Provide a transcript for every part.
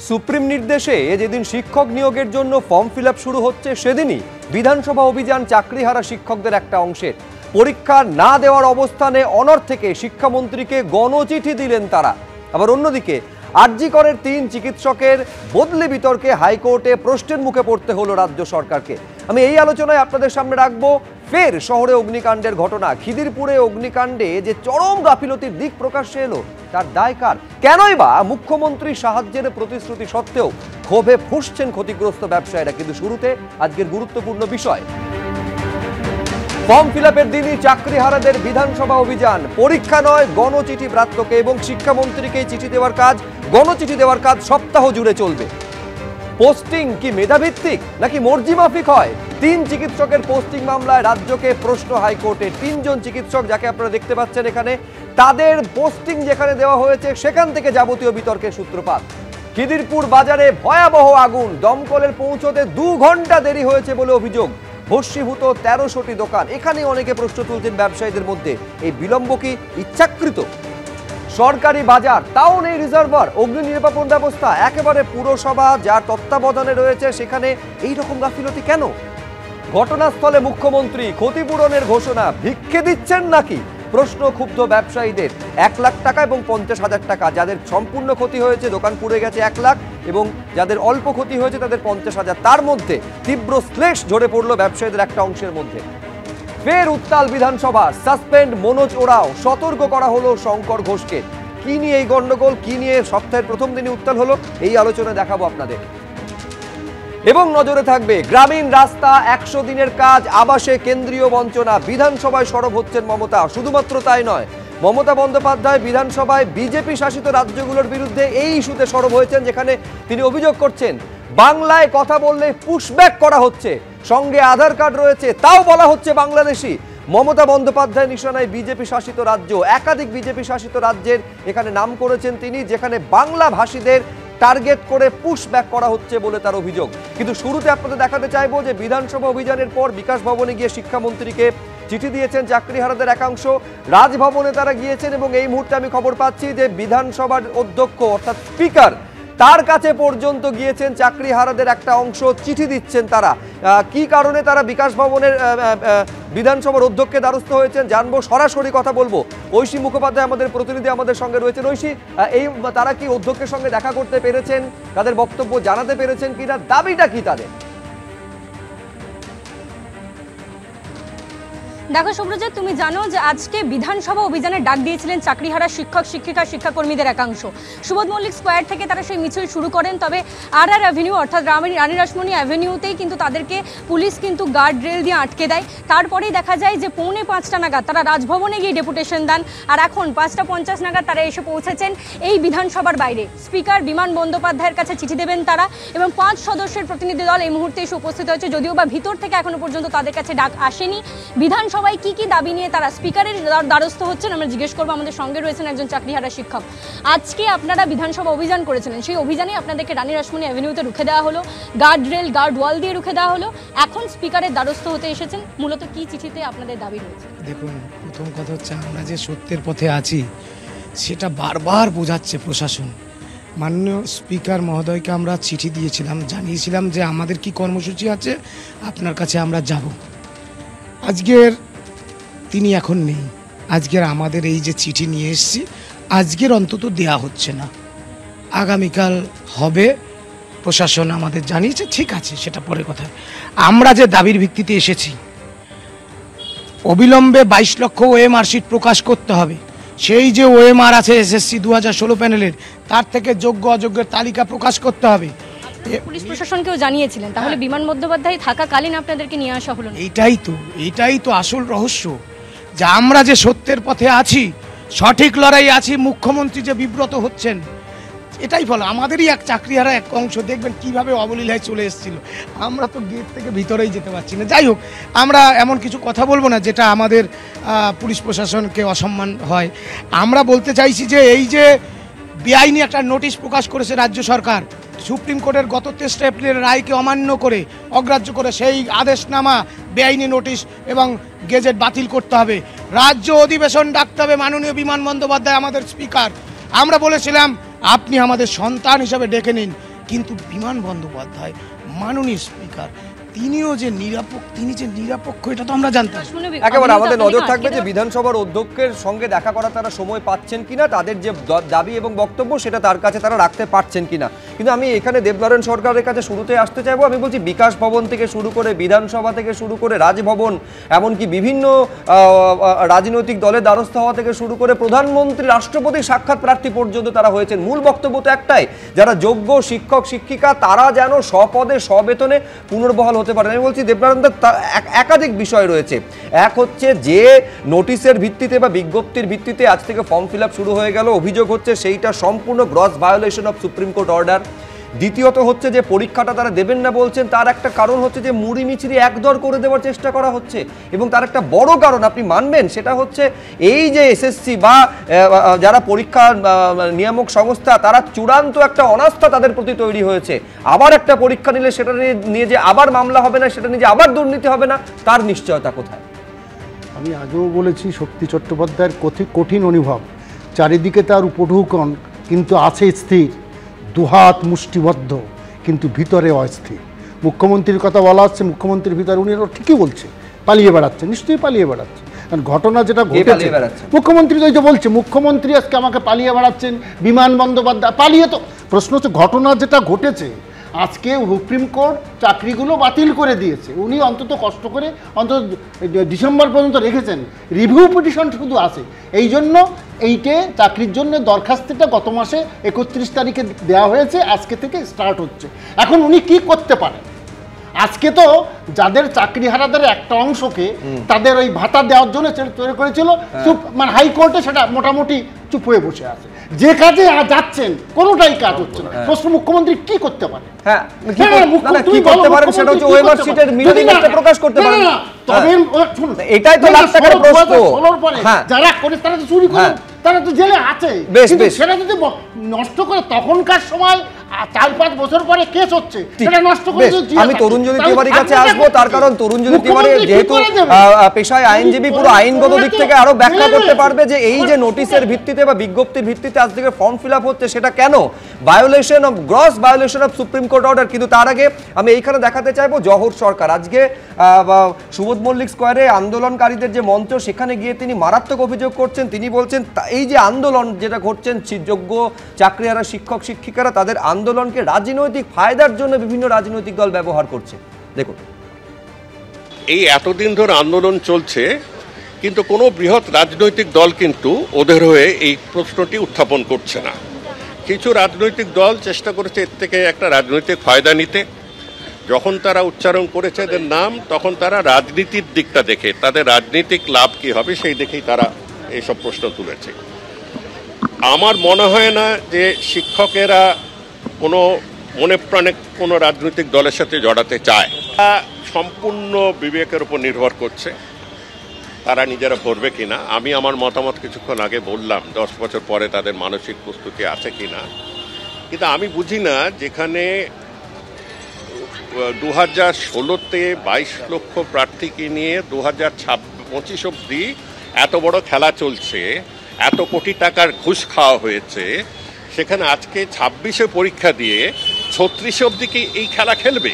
Supreme নির্দেশে যেদিন শিক্ষক নিয়োগের জন্য ফর্ম ফিল আপ শুরু হচ্ছে সেদিনই বিধানসভা অভিযান চাকরিহারা শিক্ষকদের একটা অংশের। পরীক্ষা না দেওয়ার অবস্থানে অনড় থেকে শিক্ষামন্ত্রীকে গণচিঠি দিলেন তারা। আবার অন্যদিকে আরজি করের 3 চিকিৎসকের বদলি বিতর্কে হাইকোর্টে প্রশ্নের মুখে পড়তে হলো রাজ্য সরকারকে। আমি এই আলোচনায় আপনাদের সামনে রাখবো ফের শহরে অগ্নিকাণ্ডের ঘটনা। খিদিরপুরে অগ্নিকাণ্ডে যে চরম গাফিলতির দিক প্রকাশ্যে এলো তার দায় কার? কেনই বা মুখ্যমন্ত্রী সাহায্যের প্রতিশ্রুতি সত্ত্বেও ক্ষোভে ফুঁসছেন ক্ষতিগ্রস্ত ব্যবসায়ীরা? কিন্তু শুরুতে আজকের গুরুত্বপূর্ণ বিষয়, ফর্ম ফিল আপের দিনই চাকরিহারাদের বিধানসভা অভিযান। পরীক্ষা নয়, গণচিঠি প্রাপ্তকে এবং শিক্ষামন্ত্রীকে চিঠি দেওয়ার কাজ, গণচিঠি দেওয়ার কাজ সপ্তাহ জুড়ে চলবে। পোস্টিং কি মেধাভিত্তিক নাকি মর্জি মাফিক হয়? 3 চিকিৎসকের পোস্টিং মামলায় রাজ্যকে প্রশ্ন হাইকোর্টে। 3 জন চিকিৎসক যাকে আপনারা দেখতে পাচ্ছেন এখানে, তাদের পোস্টিং যেখানে দেওয়া হয়েছে সেখান থেকে যাবতীয় বিতর্কের সূত্রপাত। খিদিরপুর বাজারে ভয়াবহ আগুন, দমকলের পৌঁছতে 2 ঘন্টা দেরি হয়েছে বলে অভিযোগ। ভস্মীভূত 1300টি দোকান। এখানে অনেকে প্রশ্ন তুলছেন ব্যবসায়ীদের মধ্যে, এই বিলম্ব কি ইচ্ছাকৃত? সরকারি বাজার, তাও নেই রিজার্ভার, অগ্নি নির্বাপন ব্যবস্থা একেবারে পুরসভা যার তত্ত্বাবধানে রয়েছে সেখানে এই রকম গাফিলতি কেন? ঘটনাস্থলে মুখ্যমন্ত্রী, ক্ষতিপূরণের ঘোষণা, ভিক্ষে দিচ্ছেন নাকি? প্রশ্ন ক্ষুব্ধ ব্যবসায়ীদের। 1 লাখ টাকা এবং 50,000 টাকা, যাদের সম্পূর্ণ ক্ষতি হয়েছে, দোকান পুড়ে গেছে 1 লাখ, এবং যাদের অল্প ক্ষতি হয়েছে তাদের 50,000। তার মধ্যে তীব্র শ্লেষ ঝরে পড়ল ব্যবসায়ীদের একটা অংশের মধ্যে। ফের উত্তাল বিধানসভা, সাসপেন্ড মনোজ ওরাও, সতর্ক করা হলো শঙ্কর ঘোষকে। কি নিয়ে এই গন্ডগোল, কি নিয়ে সপ্তাহের প্রথম দিনই উত্তাল হলো, এই আলোচনা দেখাবো আপনাদের। এবং নজরে থাকবে গ্রামীণ রাস্তা, 100 দিনের কাজ, আবাসে কেন্দ্রীয় বঞ্চনা। বিধানসভায় সরব হচ্ছেন মমতা। শুধুমাত্র তাই নয়, মমতা বন্দ্যোপাধ্যায় বিধানসভায় বিজেপি শাসিত রাজ্যগুলোর বিরুদ্ধে এই ইস্যুতে সরব হয়েছেন, যেখানে তিনি অভিযোগ করছেন বাংলায় কথা বললে পুশব্যাক করা হচ্ছে, সঙ্গে আধার কার্ড রয়েছে তাও বলা হচ্ছে বাংলাদেশি। মমতা বন্দ্যোপাধ্যায় নিশানায় বিজেপি শাসিত রাজ্য, একাধিক বিজেপি শাসিত রাজ্যের এখানে নাম করেছেন তিনি, যেখানে বাংলা ভাষীদের টার্গেট করে পুশব্যাক করা হচ্ছে বলে তার অভিযোগ। কিন্তু শুরুতে আপনাদের দেখাতে চাইবো যে বিধানসভা অভিযানের পর বিকাশ ভবনে গিয়ে শিক্ষামন্ত্রীকে চিঠি দিয়েছেন চাকরিহারাদের একাংশ। রাজভবনে তারা গিয়েছেন এবং এই মুহূর্তে আমি খবর পাচ্ছি যে বিধানসভার অধ্যক্ষ অর্থাৎ স্পিকার, তার কাছে পর্যন্ত গিয়েছেন চাকরিহারাদের একটা অংশ, চিঠি দিচ্ছেন তারা। কি কারণে তারা বিকাশ ভবনের বিধানসভার অধ্যক্ষের দ্বারস্থ হয়েছেন জানবো, সরাসরি কথা বলবো। ঐশী মুখোপাধ্যায় আমাদের প্রতিনিধি আমাদের সঙ্গে রয়েছেন। ঐশী, তারা কি অধ্যক্ষের সঙ্গে দেখা করতে পেরেছেন, তাদের বক্তব্য জানাতে পেরেছেন কিনা, দাবিটা কি তাদের? দেখো সুব্রজিৎ, তুমি জানো যে আজকে বিধানসভা অভিযানে ডাক দিয়েছিলেন চাকরিহারা শিক্ষক শিক্ষিকা শিক্ষাকর্মীদের একাংশ। সুবোধ মল্লিক স্কোয়ার থেকে তারা সেই মিছিল শুরু করেন, তবে আর অ্যাভিনিউ অর্থাৎ রানী রাসমণি অ্যাভিনিউতেই কিন্তু তাদেরকে পুলিশ কিন্তু গার্ড রেল দিয়ে আটকে দেয়। তারপরেই দেখা যায় যে 4:45 নাগাদ তারা রাজভবনে গিয়ে ডেপুটেশন দেন, আর এখন 5:50 নাগাদ তারা এসে পৌঁছেছেন এই বিধানসভার বাইরে। স্পিকার বিমান বন্দ্যোপাধ্যায়ের কাছে চিঠি দেবেন তারা, এবং 5 সদস্যের প্রতিনিধি দল এই মুহূর্তে এসে উপস্থিত হয়েছে, যদিও বা ভিতর থেকে এখনো পর্যন্ত তাদের কাছে ডাক আসেনি। বিধানসভায় কি কি দাবি নিয়ে তারা স্পিকারের দ্বারস্থ হচ্ছেন আমরা জিজ্ঞেস করবো। আমাদের সঙ্গে রয়েছেন একজন চাকরিহারা শিক্ষক। আজকে আপনারা বিধানসভা অভিযান করেছিলেন, সেই অভিযানে আপনাদেরকে রানী রাসমণি অ্যাভিনিউতে রুখে দেওয়া হলো, গার্ড রেল গার্ড ওয়াল দিয়ে রুখে দেওয়া হলো, এখন স্পিকারের দ্বারস্থ হতে এসেছেন। মূলত কি চিঠিতে আপনাদের দাবি রয়েছে? দেখুন, প্রথম কথা হচ্ছে আমরা যে সত্যের পথে আছি সেটা বারবার বোঝাচ্ছে প্রশাসন। মাননীয় স্পিকার মহোদয়কে আমরা চিঠি দিয়েছিলাম, জানিয়েছিলাম যে আমাদের কি কর্মসূচি আছে, আপনার কাছে আমরা যাব। আজকের তিনি এখন নেই। আজকের আমাদের এই যে চিঠি নিয়ে এসেছি, আজকের অন্তত দেয়া হচ্ছে না, আগামীকাল হবে। প্রশাসন আমাদের জানিয়েছে, ঠিক আছে, সেটা পরের কথা। আমরা যে দাবির ভিত্তিতে এসেছি, অবিলম্বে 22 লক্ষ ওএমআর শিট প্রকাশ করতে হবে। সেই যে ওএমআর আছে এসএসসি 2016 প্যানেলের, তার থেকে যোগ্য অযোগ্যের তালিকা প্রকাশ করতে হবে। পুলিশ প্রশাসনকেও জানিয়েছিলেন, তাহলে বিমান বন্দ্যোপাধ্যায় থাকাকালীন আপনাদেরকে নিয়ে আসা হলো না? এইটাই তো আসল রহস্য, যে আমরা যে সত্যের পথে আছি, সঠিক লড়াই আছি, মুখ্যমন্ত্রী যে বিব্রত হচ্ছেন, এটাই ফলে আমাদেরই এক চাকরিহারা এক অংশ দেখবেন কিভাবে অবলীলায় চলে এসেছিল। আমরা তো গেট থেকে ভিতরেই যেতে পারছি না। যাই হোক, আমরা এমন কিছু কথা বলবো না যেটা আমাদের পুলিশ প্রশাসনকে অসম্মান হয়। আমরা বলতে চাইছি যে এই যে বেআইনি একটা নোটিশ প্রকাশ করেছে রাজ্য সরকার, সুপ্রিম কোর্টের গত 23 এপ্রিলের রায়কে অমান্য করে, অগ্রাহ্য করে সেই আদেশনামা, বেআইনি নোটিশ এবং গেজেট বাতিল করতে হবে। রাজ্য অধিবেশন ডাকতে হবে। মাননীয় বিমান বন্দ্যোপাধ্যায় আমাদের স্পিকার, আমরা বলেছিলাম আপনি আমাদের সন্তান হিসাবে ডেকে নিন, কিন্তু বিমান বন্দ্যোপাধ্যায় মাননীয় স্পিকার তিনিও যে নিরপেক্ষ এটা তো আমরা জানতাম। একেবারে আমাদের নজর থাকবে যে বিধানসভার অধ্যক্ষের সঙ্গে দেখা করা তারা সময় পাচ্ছেন কিনা, তাদের যে দাবি এবং বক্তব্য সেটা তার কাছে তারা রাখতে পারছেন কিনা। কিন্তু আমি এখানে দেবনারায়ণ সরকারের কাছে শুরুতে আসতে চাইবো। আমি বলছি বিকাশ ভবন থেকে শুরু করে বিধানসভা থেকে শুরু করে রাজভবন, এমনকি বিভিন্ন রাজনৈতিক দলের দ্বারস্থ হওয়া থেকে শুরু করে প্রধানমন্ত্রী রাষ্ট্রপতির সাক্ষাৎ প্রার্থী পর্যন্ত তারা হয়েছেন। মূল বক্তব্য তো একটাই, যারা যোগ্য শিক্ষক শিক্ষিকা তারা যেন স্বপদে স্ববেতনে পুনর্বহাল হতে পারেন। আমি বলছি দেবনারায়ণ একাধিক বিষয় রয়েছে। এক হচ্ছে যে নোটিশের ভিত্তিতে বা বিজ্ঞপ্তির ভিত্তিতে আজ থেকে ফর্ম ফিল আপ শুরু হয়ে গেল, অভিযোগ হচ্ছে সেইটা সম্পূর্ণ gross violation of supreme court order. দ্বিতীয়ত হচ্ছে যে পরীক্ষাটা তারা দেবেন না বলছেন, তার একটা কারণ হচ্ছে যে মুড়ি মিছিরি একদর করে দেওয়ার চেষ্টা করা হচ্ছে। এবং তার একটা বড় কারণ আপনি মানবেন, সেটা হচ্ছে এই যে এসএসসি বা যারা পরীক্ষা নিয়ামক সংস্থা তারা চূড়ান্ত একটা অনাস্থা তাদের প্রতি তৈরি হয়েছে। আবার একটা পরীক্ষা নিলে সেটা নিয়ে যে আবার মামলা হবে না, সেটা নিয়ে যে আবার দুর্নীতি হবে না, তার নিশ্চয়তা কোথায়? আমি আগেও বলেছি শক্তি চট্টোপাধ্যায়ের কঠিন অনুভব, চারিদিকে তার উপঢৌকন কিন্তু আছে স্থির, দুহাত মুষ্টিবদ্ধ কিন্তু ভিতরে অস্থির। মুখ্যমন্ত্রীর কথা বলা হচ্ছে, মুখ্যমন্ত্রীর ভিতরে উনি ঠিকই বলছে, পালিয়ে বেড়াচ্ছে, নিশ্চয়ই পালিয়ে বেড়াচ্ছে। কারণ ঘটনা যেটা ঘটেছে, মুখ্যমন্ত্রী তো বলছে, মুখ্যমন্ত্রী আজকে আমাকে পালিয়ে বেড়াচ্ছেন, বিমান বন্দ্যোপাধ্যায় পালিয়ে। তো প্রশ্ন হচ্ছে ঘটনা যেটা ঘটেছে, আজকে সুপ্রিম কোর্ট চাকরিগুলো বাতিল করে দিয়েছে, উনি অন্তত কষ্ট করে অন্তত ডিসেম্বর পর্যন্ত রেখেছেন, রিভিউ পিটিশন শুধু আছে। এই জন্য এইটে চাকরির জন্য দরখাস্তটা গত মাসে 31 তারিখে দেওয়া হয়েছে, আজকে থেকে স্টার্ট হচ্ছে। এখন উনি কি করতে পারেন? আজকে তো যাদের চাকরি হারাদের একটা অংশকে তাদের ওই ভাতা দেওয়ার জন্য তৈরি করেছিল, মানে হাইকোর্টে সেটা মোটামুটি চুপ হয়ে বসে আছে। যে কাজে যাচ্ছেন কোনোটাই কাজ হচ্ছে না। প্রশ্ন মুখ্যমন্ত্রী কি করতে পারে? এটাই তো লাখ টাকার প্রশ্ন। যারা করে তারা তো চুরি করে, তারা তো জেলে আছে, সেটা যদি নষ্ট করে তখনকার সময় 4-5 বছর পরে কেস হচ্ছে, সেটা নষ্ট করে। আমি তরুণজ্যোতি তিওয়ারির কাছে আসবো, তার কারণ তরুণজ্যোতি তিওয়ারি যেহেতু পেশায় আইনজীবী, পুরো আইনগত দিক থেকে আরো ব্যাখ্যা করতে পারবে যে এই যে নোটিশের ভিত্তিতে বা বিজ্ঞপ্তির ভিত্তিতে আজ থেকে ফর্ম ফিল আপ হচ্ছে, সেটা কেন violation of gross violation of supreme court order. কিন্তু তার আগে আমি এইখানে দেখাতে চাইবো জহর সরকার আজকে সুবোধ মল্লিক স্কোয়ারে আন্দোলনকারীদের যে মঞ্চ, সেখানে গিয়ে তিনি মারাত্মক অভিযোগ করছেন। তিনি বলছেন এই যে আন্দোলন যেটা ঘটছেন, যোগ্য চাকরিহারা শিক্ষক শিক্ষিকারা তাদের আন্দোলনকে রাজনৈতিক ফায়দার জন্য বিভিন্ন রাজনৈতিক দল ব্যবহার করছে। দেখুন, এই এতদিন ধরে আন্দোলন চলছে, কিন্তু কোনো বৃহৎ রাজনৈতিক দল কিন্তু ওদের হয়ে এই প্রশ্নটি উত্থাপন করছে না। কিছু রাজনৈতিক দল চেষ্টা করেছে এর থেকে একটা রাজনৈতিক ফায়দা নিতে। যখন তারা উচ্চারণ করেছে এদের নাম, তখন তারা রাজনীতির দিকটা দেখে, তাদের রাজনৈতিক লাভ কি হবে সেই দেখেই তারা এইসব প্রশ্ন তুলেছে। আমার মনে হয় না যে শিক্ষকেরা কোনো মনে প্রাণে কোনো রাজনৈতিক দলের সাথে জড়াতে চায়। তা সম্পূর্ণ বিবেকের উপর নির্ভর করছে তারা নিজেরা ভরবে কিনা। আমি আমার মতামত কিছুক্ষণ আগে বললাম, 10 বছর পরে তাদের মানসিক প্রস্তুতি আছে কিনা। কিন্তু আমি বুঝি না, যেখানে 2016-তে 22 লক্ষ প্রার্থীকে নিয়ে 2025 অবধি এত বড় খেলা চলছে, এত কোটি টাকার ঘুষ খাওয়া হয়েছে, সেখানে আজকে 26-এ পরীক্ষা দিয়ে 36 অবধি কি এই খেলা খেলবে?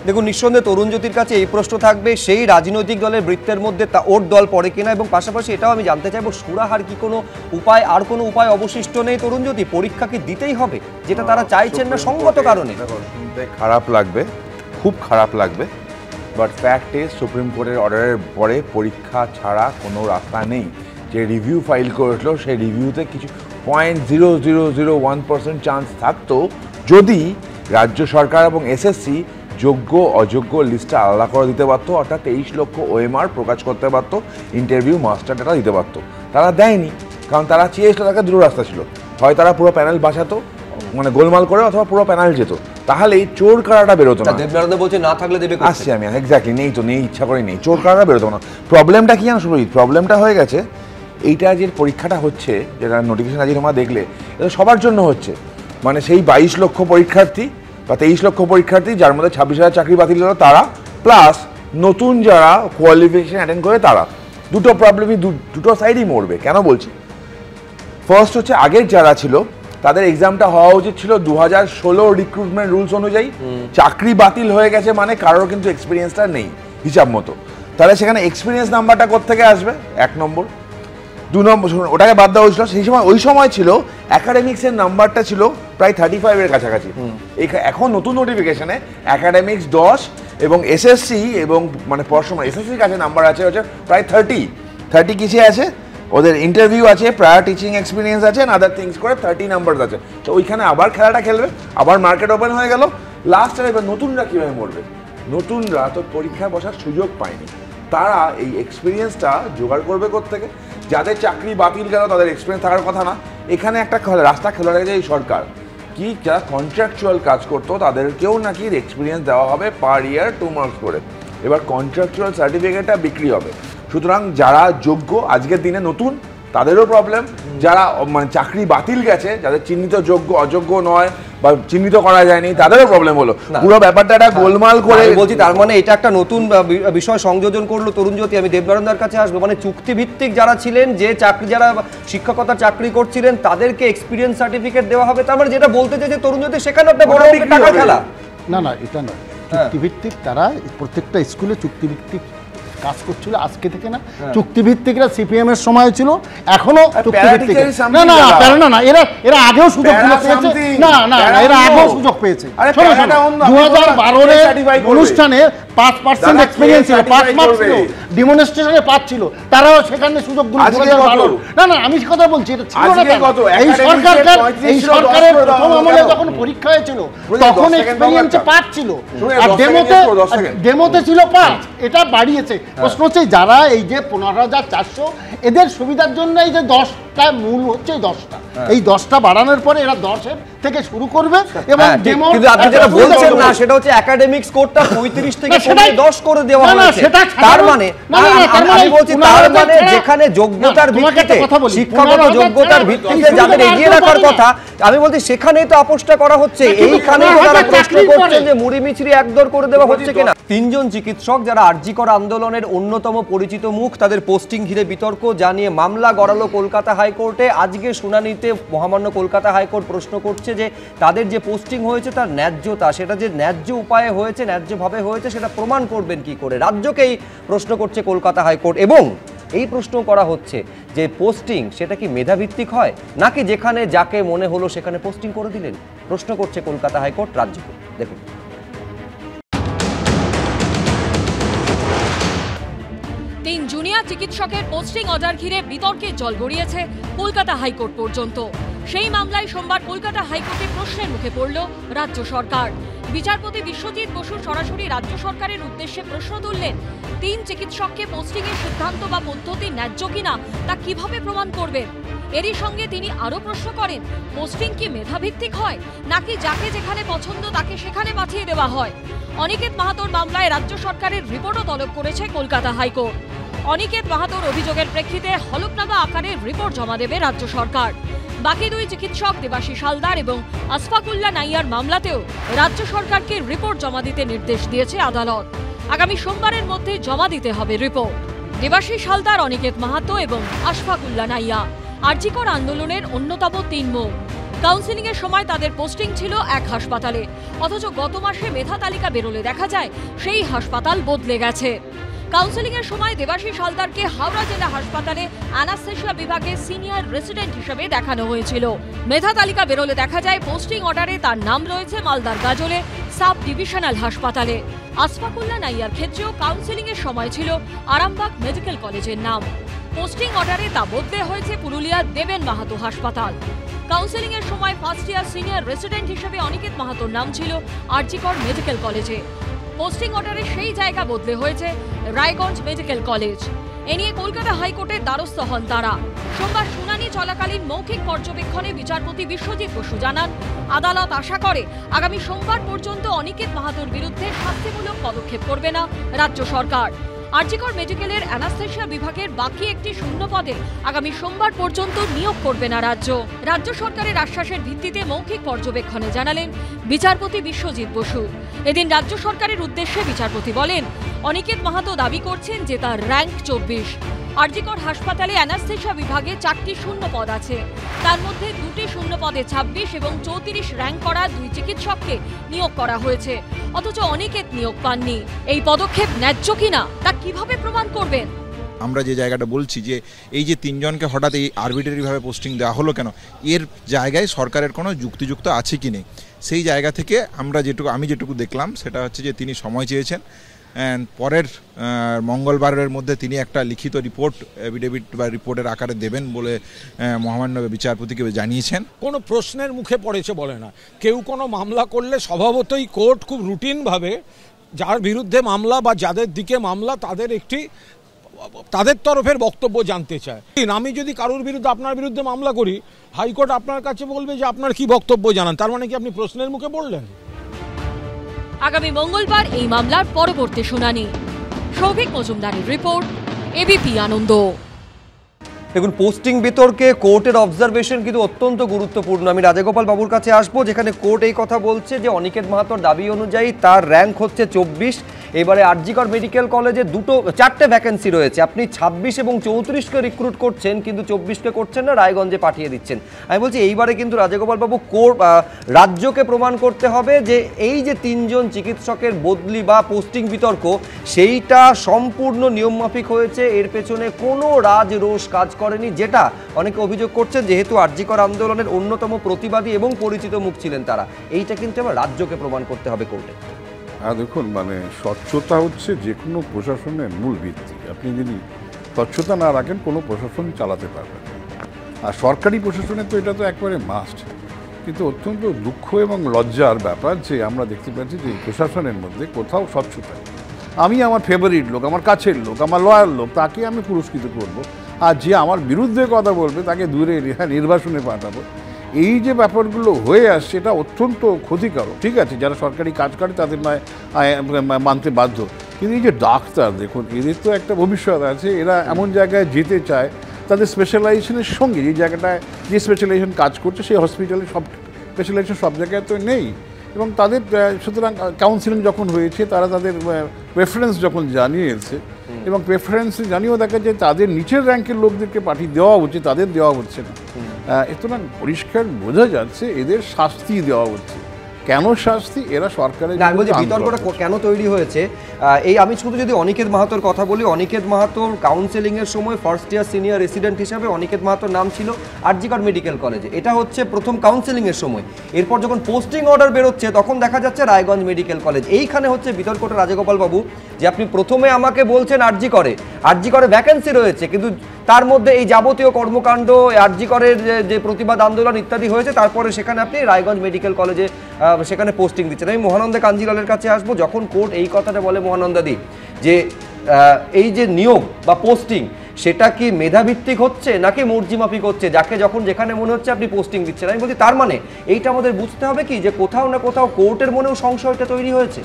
দেখুন, নিঃসন্দেহে তরুণজ্যোতির কাছে এই প্রশ্ন থাকবে, সেই রাজনৈতিক দলের বৃত্তের মধ্যে ওর দল পড়ে কিনা। এবং পাশাপাশি এটাও আমি জানতে চাইবো, সুরাহার কি কোনো উপায়, আর কোনো উপায় অবশিষ্ট নেই তরুণজ্যোতি? পরীক্ষা কি দিতেই হবে, যেটা তারা চাইছেন না সঙ্গত কারণে? খারাপ লাগবে, খুব খারাপ লাগবে, বাট ফ্যাক্ট ইজ সুপ্রিম কোর্টের অর্ডারের পরে পরীক্ষা ছাড়া কোনো রাস্তা নেই। যে রিভিউ ফাইল করেছিল সেই রিভিউতে কিছু 0.0001% চান্স থাকতো যদি রাজ্য সরকার এবং এসএসসি যোগ্য অযোগ্য লিস্টটা আলাদা করে দিতে পারতো, অর্থাৎ 23 লক্ষ ওএমআর প্রকাশ করতে পারতো, ইন্টারভিউ মাস্টার ডাটা দিতে পারতো। তারা দেয়নি, কারণ তারা চেয়েছিল, তাকে দুটো রাস্তা ছিল, হয় তারা পুরো প্যানেল বাঁচাতো মানে গোলমাল করে, অথবা পুরো প্যানেল যেত, তাহলে চোর কারাটা বেরোতো না। দেবনারায়ণ বলছে না থাকলে দেবে, আসছি আমি, এক্স্যাক্টলি নেই তো নেই, ইচ্ছা করে নেই, চোর কারাটা বেরোতো না। প্রবলেমটা কি জানো সুরজিৎ? প্রবলেমটা হয়ে গেছে এইটা যে পরীক্ষাটা হচ্ছে, যেটা নোটিফিকেশন আজকে তোমরা দেখলে, এটা সবার জন্য হচ্ছে। মানে সেই 22 লক্ষ পরীক্ষার্থী বা 23 লক্ষ পরীক্ষার্থী, যার মধ্যে 26,000 চাকরি বাতিল হলো তারা, প্লাস নতুন যারা কোয়ালিফিকেশন অ্যাটেন্ড করে তারা। দুটো প্রবলেমই দুটো সাইডই মরবে। কেন বলছি? ফার্স্ট হচ্ছে আগের যারা ছিল তাদের এক্সামটা হওয়া উচিত ছিল 2016 রিক্রুটমেন্ট রুলস অনুযায়ী। চাকরি বাতিল হয়ে গেছে মানে কারোর কিন্তু এক্সপিরিয়েন্সটা নেই হিসাব মতো, তাহলে সেখানে এক্সপিরিয়েন্স নাম্বারটা কোত্থেকে আসবে? 1 নম্বর। 2 নম্বর ওটাকে বাদ দেওয়া হয়েছিল, সেই সময় ওই সময় ছিল অ্যাকাডেমিক্সের নাম্বারটা ছিল প্রায় 35 এর কাছাকাছি। এখন নতুন নোটিফিকেশনে অ্যাকাডেমিক্স 10 এবং এসএসসি এবং মানে পড়াশোনা এসএসসির কাছে নাম্বার আছে হচ্ছে প্রায় 30 কিসে আছে? ওদের ইন্টারভিউ আছে, প্রায়ার টিচিং এক্সপিরিয়েন্স আছে, আদার থিংস করে 30 নাম্বার আছে। তো ওইখানে আবার খেলাটা খেলবে, আবার মার্কেট ওপেন হয়ে গেল। লাস্ট আর এবার নতুনরা কীভাবে মরবে? নতুনরা তো পরীক্ষায় বসার সুযোগ পায়নি, তারা এই এক্সপিরিয়েন্সটা জোগাড় করবে কোত্থেকে? যাদের চাকরি বাতিল গেল তাদের এক্সপিরিয়েন্স থাকার কথা না। এখানে একটা রাস্তা খোলা রেখেছে এই সরকার, কি যারা কন্ট্রাকচুয়াল কাজ করতো তাদেরকেও নাকি এক্সপিরিয়েন্স দেওয়া হবে পার ইয়ার 2 মার্কস করে। এবার কন্ট্রাকচুয়াল সার্টিফিকেটটা বিক্রি হবে। সুতরাং যারা যোগ্য আজকের দিনে নতুন তাদেরও প্রবলেম, যারা মানে চাকরি বাতিল গেছে, যাদের চিহ্নিত যোগ্য অযোগ্য নয় বা চিহ্নিত করা যায়নি তাদেরও প্রবলেম হলো। পুরো ব্যাপারটা একটা গোলমাল করে বলছি। তার মানে এটা একটা নতুন বিষয় সংযোজন করলো তরুণজ্যোতি। আমি দেবনারায়ণদার কাছে আসবো, মানে চুক্তিভিত্তিক যারা ছিলেন, যে চাকরি যারা শিক্ষকতার চাকরি করছিলেন তাদেরকে এক্সপিরিয়েন্স সার্টিফিকেট দেওয়া হবে। তার মানে যেটা বলতে চাইছে তরুণজ্যোতি, সেখানে একটা বড় টাকা খেলা। না এটা নয়, চুক্তিভিত্তিক তারা প্রত্যেকটা স্কুলে চুক্তিভিত্তিক কাজ করছিল আজকে থেকে না। চুক্তিভিত্তিকরা সিপিএম এর সময় ছিল, এখনো চুক্তিভিত্তিক। না এরা আগেও সুযোগ পেয়েছে। না এরা আগেও সুযোগ পেয়েছে। 2012 অনুষ্ঠানে 5% এক্সপেরিয়েন্স ছিল, 5 মার্কস ছিল, ডেমনস্ট্রেশনে 5 ছিল, তারাও সেখানে সুযোগগুলো না আমি সে কথা বলছি। এটা ছিল না। এই সরকারের প্রথম আমলে যখন পরীক্ষা হয়েছিল তখন এক্সপেরিয়েন্সে 5 ছিল, আর ডেমোতে ছিল 5। এটা বাড়িয়েছে। প্রশ্ন হচ্ছে যারা এই যে 15,400 এদের সুবিধার জন্য এই যে 10টা মূল হচ্ছে, এই 10টা, এই 10টা বাড়ানোর পরে এরা 10 থেকে শুরু করবে। এবং কিন্তু আপনি যেটা বলছেন না সেটা হচ্ছে একাডেমিক স্কোরটা 35 থেকে 10 করে দেওয়া হয়েছে। তার মানে আমি বলছি, তার মানে যেখানে যোগ্যতার ভিত্তিতে, শিক্ষাগত যোগ্যতার ভিত্তিতে যাদের এগিয়ে রাখার কথা, আমি বলছি সেখানে তো আপোষটা করা হচ্ছে। এইখানে যারা প্রশ্ন করছেন যে মুড়ি মিছরি একদর করে দেওয়া হচ্ছে কিনা। 3 জন চিকিৎসক যারা আরজিকর আন্দোলনের অন্যতম পরিচিত মুখ, তাদের পোস্টিং ঘিরে বিতর্ক জানিয়ে মামলা গড়ালো কলকাতা হাইকোর্টে। আজকে শুনানিতে মহামান্য কলকাতা হাইকোর্ট প্রশ্ন করছে যে তাদের যে পোস্টিং হয়েছে তার ন্যায্যতা, সেটা যে ন্যায্য উপায়ে হয়েছে, ন্যায্যভাবে হয়েছে, সেটা প্রমাণ করবেন কি করে? রাজ্যকেই প্রশ্ন করছে কলকাতা হাইকোর্ট। এবং এই প্রশ্ন করা হচ্ছে যে পোস্টিং সেটা কি মেধাভিত্তিক হয়, নাকি যেখানে যাকে মনে হলো সেখানে পোস্টিং করে দিলেন? প্রশ্ন করছে কলকাতা হাইকোর্ট রাজ্যকে। দেখুন, 3 জুনিয়র চিকিৎসকের পোস্টিং অর্ডার ঘিরে বিতর্কে জল গড়িয়েছে কলকাতা হাইকোর্ট পর্যন্ত। সেই মামলায় সোমবার কলকাতা হাইকোর্টে প্রশ্নের মুখে পড়ল রাজ্য সরকার। বিচারপতি বিশ্বজিৎ বসু সরাসরি রাজ্য সরকারের উদ্দেশ্যে প্রশ্ন তুললেন, 3 চিকিৎসককে পোস্টিংয়ের সিদ্ধান্ত বা পদ্ধতি ন্যায্য কিনা তা কিভাবে প্রমাণ করবেন? এরই সঙ্গে তিনি আরও প্রশ্ন করেন, পোস্টিং কি মেধাভিত্তিক হয়, নাকি যাকে যেখানে পছন্দ তাকে সেখানে পাঠিয়ে দেওয়া হয়? অনিকেত মাহাতোর মামলায় রাজ্য সরকারের রিপোর্টও তলব করেছে কলকাতা হাইকোর্ট। অনিকেত মাহাতোর অভিযোগের প্রেক্ষিতে হলফনামা আকারে রিপোর্ট জমা দেবে রাজ্য সরকার। বাকি 2 চিকিৎসক দেবাশিস হালদার এবং আশফাকুল্লাহ নাইয়ার মামলাতেও রাজ্য সরকারকে রিপোর্ট জমা দিতে নির্দেশ দিয়েছে আদালত। আগামী সোমবারের মধ্যে জমা দিতে হবে রিপোর্ট। দেবাশিস হালদার, অনিকেত মাহাতো এবং আশফাকুল্লাহ নাইয়া আরজিকর আন্দোলনের অন্যতম 3 মুখ। কাউন্সেলিং এর সময় তাদের পোস্টিং ছিল এক হাসপাতালে, অথচ গত মাসে মেধা তালিকা বেরোলে দেখা যায় সেই হাসপাতাল বদলে গেছে। কাউন্সেলিং এর সময় দেবাশিস হালদারকে হাওড়া জেলা হাসপাতালে অ্যানাস্থেশিয়া বিভাগে সিনিয়র রেসিডেন্ট হিসেবে দেখানো হয়েছিল। মেধা তালিকা বেরোলে দেখা যায় পোস্টিং অর্ডারে তার নাম রয়েছে মালদার গাজলে সাব ডিভিশনাল হাসপাতালে। আশফাকুল্লাহ নাইয়ার ক্ষেত্রেও কাউন্সেলিং এর সময় ছিল আরামবাগ মেডিকেল কলেজের নাম, পোস্টিং অর্ডারে তা বদলে হয়েছে পুরুলিয়ার দেবেন মাহাতো হাসপাতাল। কাউন্সেলিং এর সময় ফার্স্ট ইয়ার সিনিয়র রেসিডেন্ট হিসেবে অনিকেত মাহাতোর নাম ছিল আরজিকর মেডিকেল কলেজে, পোস্টিং অর্ডারে সেই জায়গা বদলে হয়েছে রায়গঞ্জ মেডিকেল কলেজ। এ নিয়ে কলকাতা হাইকোর্টের দ্বারস্থ হন তারা। সোমবার শুনানি চলাকালীন মৌখিক পর্যবেক্ষণে বিচারপতি বিশ্বজিৎ বসু জানান, আদালত আশা করে আগামী সোমবার পর্যন্ত অনিকেত মাহাতোর বিরুদ্ধে শাস্তিমূলক পদক্ষেপ করবে না রাজ্য সরকার। আরজিকর মেডিকেলের অ্যানাস্থেশিয়া বিভাগের বাকি একটি শূন্য পদে আগামী সোমবার পর্যন্ত নিয়োগ করবে না রাজ্য সরকারের আশ্বাসের ভিত্তিতে মৌখিক পর্যবেক্ষণে জানালেন বিচারপতি বিশ্বজিৎ বসু। এদিন রাজ্য সরকারের উদ্দেশ্যে বিচারপতি বলেন, অনিকেত মাহাতো দাবি করছেন যে তার র্যাঙ্ক 24। আরজিকর হাসপাতালে অ্যানাস্থেশিয়া বিভাগে 4টি শূন্য পদ আছে, তার মধ্যে 2টি শূন্য পদে 26 এবং 34 র্যাঙ্ক করা 2 চিকিৎসককে নিয়োগ করা হয়েছে, অথচ অনিকেত নিয়োগ পাননি। এই পদক্ষেপ ন্যায্য কিনা তা কিভাবে প্রমাণ করবেন? আমরা যে জায়গাটা বলছি যে এই যে 3 জনকে হঠাৎ এই আরবিটারিভাবে পোস্টিং দেওয়া হলো কেন, এর জায়গায় সরকারের কোনো যুক্তিযুক্ত আছে কি নেই, সেই জায়গা থেকে আমি যেটুকু দেখলাম সেটা হচ্ছে যে তিনি সময় চেয়েছেন। পরের মঙ্গলবারের মধ্যে তিনি একটা লিখিত রিপোর্ট, এফিডেভিট বা রিপোর্টের আকারে দেবেন বলে মহামান্য বিচারপতিকে জানিয়েছেন। কোনো প্রশ্নের মুখে পড়েছে বলে না, কেউ কোনো মামলা করলে স্বভাবতই কোর্ট খুব রুটিনভাবে যার বিরুদ্ধে মামলা বা যাদের দিকে মামলা তাদের তরফের বক্তব্য জানতে চায়। আমি যদি কারোর বিরুদ্ধে আপনার বিরুদ্ধে মামলা করি, হাইকোর্ট আপনার কাছে বলবে যে আপনার কি বক্তব্য জানান, তার মানে কি আপনি প্রশ্নের মুখে পড়লেন? আগামী মঙ্গলবার এই মামলার পরবর্তী শুনানি। সৌভিক মজুমদারের রিপোর্ট, এবিপি আনন্দ। দেখুন, পোস্টিং বিতর্কে কোর্টের অবজারভেশন কিন্তু অত্যন্ত গুরুত্বপূর্ণ। আমি রাজাগোপাল বাবুর কাছে আসবো, যেখানে কোর্ট এই কথা বলছে যে অনিকেত মাহাতোর দাবি অনুযায়ী তার র্যাঙ্ক হচ্ছে 24। এবারে আরজিকর মেডিকেল কলেজে 4টে ভ্যাকেন্সি রয়েছে, আপনি 26 এবং 34কে রিক্রুট করছেন কিন্তু 24কে করছেন না, রায়গঞ্জে পাঠিয়ে দিচ্ছেন। আমি বলছি এইবারে কিন্তু রাজাগোপাল বাবু রাজ্যকে প্রমাণ করতে হবে যে এই যে 3 জন চিকিৎসকের বদলি বা পোস্টিং বিতর্ক, সেইটা সম্পূর্ণ নিয়মমাফিক হয়েছে, এর পেছনে কোনো রাজরোষ কাজ করেনি, যেটা অনেকে অভিযোগ করছেন যেহেতু আরজিকর আন্দোলনের অন্যতম প্রতিবাদী এবং পরিচিত মুখ ছিলেন তারা। এইটা কিন্তু আবার রাজ্যকে প্রমাণ করতে হবে কোর্টে। দেখুন, স্বচ্ছতা হচ্ছে যে কোনো প্রশাসনের মূল ভিত্তি। আপনি যদি স্বচ্ছতা না রাখেন কোনো প্রশাসন চালাতে পারবেন না। আর সরকারি প্রশাসনে তো এটা তো একবারে মাস্ট। কিন্তু অত্যন্ত দুঃখ এবং লজ্জার ব্যাপার যে আমরা দেখতে পাচ্ছি যে প্রশাসনের মধ্যে কোথাও স্বচ্ছতা। আমি আমার ফেভারিট লোক, আমার কাছের লোক, আমার লয়াল লোক, তাকে আমি পুরস্কৃত করব, আর যে আমার বিরুদ্ধে কথা বলবে তাকে দূরে নির্বাসনে পাঠাবো। এই যে ব্যাপারগুলো হয়ে আসছে এটা অত্যন্ত ক্ষতিকারক। ঠিক আছে, যারা সরকারি কাজ করে তাদের মানতে বাধ্য, কিন্তু এই যে ডাক্তার, দেখুন এদের তো একটা ভবিষ্যৎ আছে, এরা এমন জায়গায় যেতে চায় তাদের স্পেশালাইজেশনের সঙ্গে, যে জায়গাটায় যে স্পেশালাইজেশন কাজ করছে সেই হসপিটালে সব স্পেশালাইজেশন সব জায়গায় তো নেই, এবং তাদের সুতরাং কাউন্সিলিং যখন হয়েছে তারা তাদের প্রেফারেন্স যখন জানিয়েছে, এবং প্রেফারেন্স জানিয়েও দেখা যায় তাদের নিচের র্যাঙ্কের লোকদেরকে পাঠিয়ে দেওয়া উচিত, তাদের দেওয়া হচ্ছে না। সুতরাং পরিষ্কার বোঝা যাচ্ছে এদের শাস্তি দেওয়া হচ্ছে। কেন শাস্তি? এরা সরকারের বিতর্কটা কেন তৈরি হয়েছে, আমি শুধু যদি অনিকেত মাহাতোর কথা বলি, অনিকেত মাহাতোর কাউন্সেলিংয়ের সময় ফার্স্ট ইয়ার সিনিয়র রেসিডেন্ট হিসাবে অনিকেত মাহাতোর নাম ছিল আরজিকর মেডিকেল কলেজে, এটা হচ্ছে প্রথম কাউন্সেলিংয়ের সময়। এরপর যখন পোস্টিং অর্ডার বেরোচ্ছে তখন দেখা যাচ্ছে রায়গঞ্জ মেডিকেল কলেজ। এইখানে হচ্ছে বিতর্কটা রাজাগোপাল বাবু, যে আপনি প্রথমে আমাকে বলছেন আরজিকরে ভ্যাকেন্সি রয়েছে, কিন্তু তার মধ্যে এই যাবতীয় কর্মকাণ্ড, আরজিকরের যে প্রতিবাদ আন্দোলন ইত্যাদি হয়েছে, তারপরে সেখানে আপনি রায়গঞ্জ মেডিকেল কলেজে সেখানে পোস্টিং দিচ্ছেন। আমি মহানন্দা কাঞ্জিলালের কাছে আসবো, যখন কোর্ট এই কথাটা বলে মহানন্দাদি যে এই যে নিয়োগ বা পোস্টিং সেটা কি মেধাভিত্তিক হচ্ছে নাকি মর্জিমাফিক হচ্ছে, যাকে যখন যেখানে মনে হচ্ছে আপনি পোস্টিং দিচ্ছেন। আমি বলছি তার মানে এইটা আমাদের বুঝতে হবে কি যে কোথাও না কোথাও কোর্টের মনেও সংশয়টা তৈরি হয়েছে।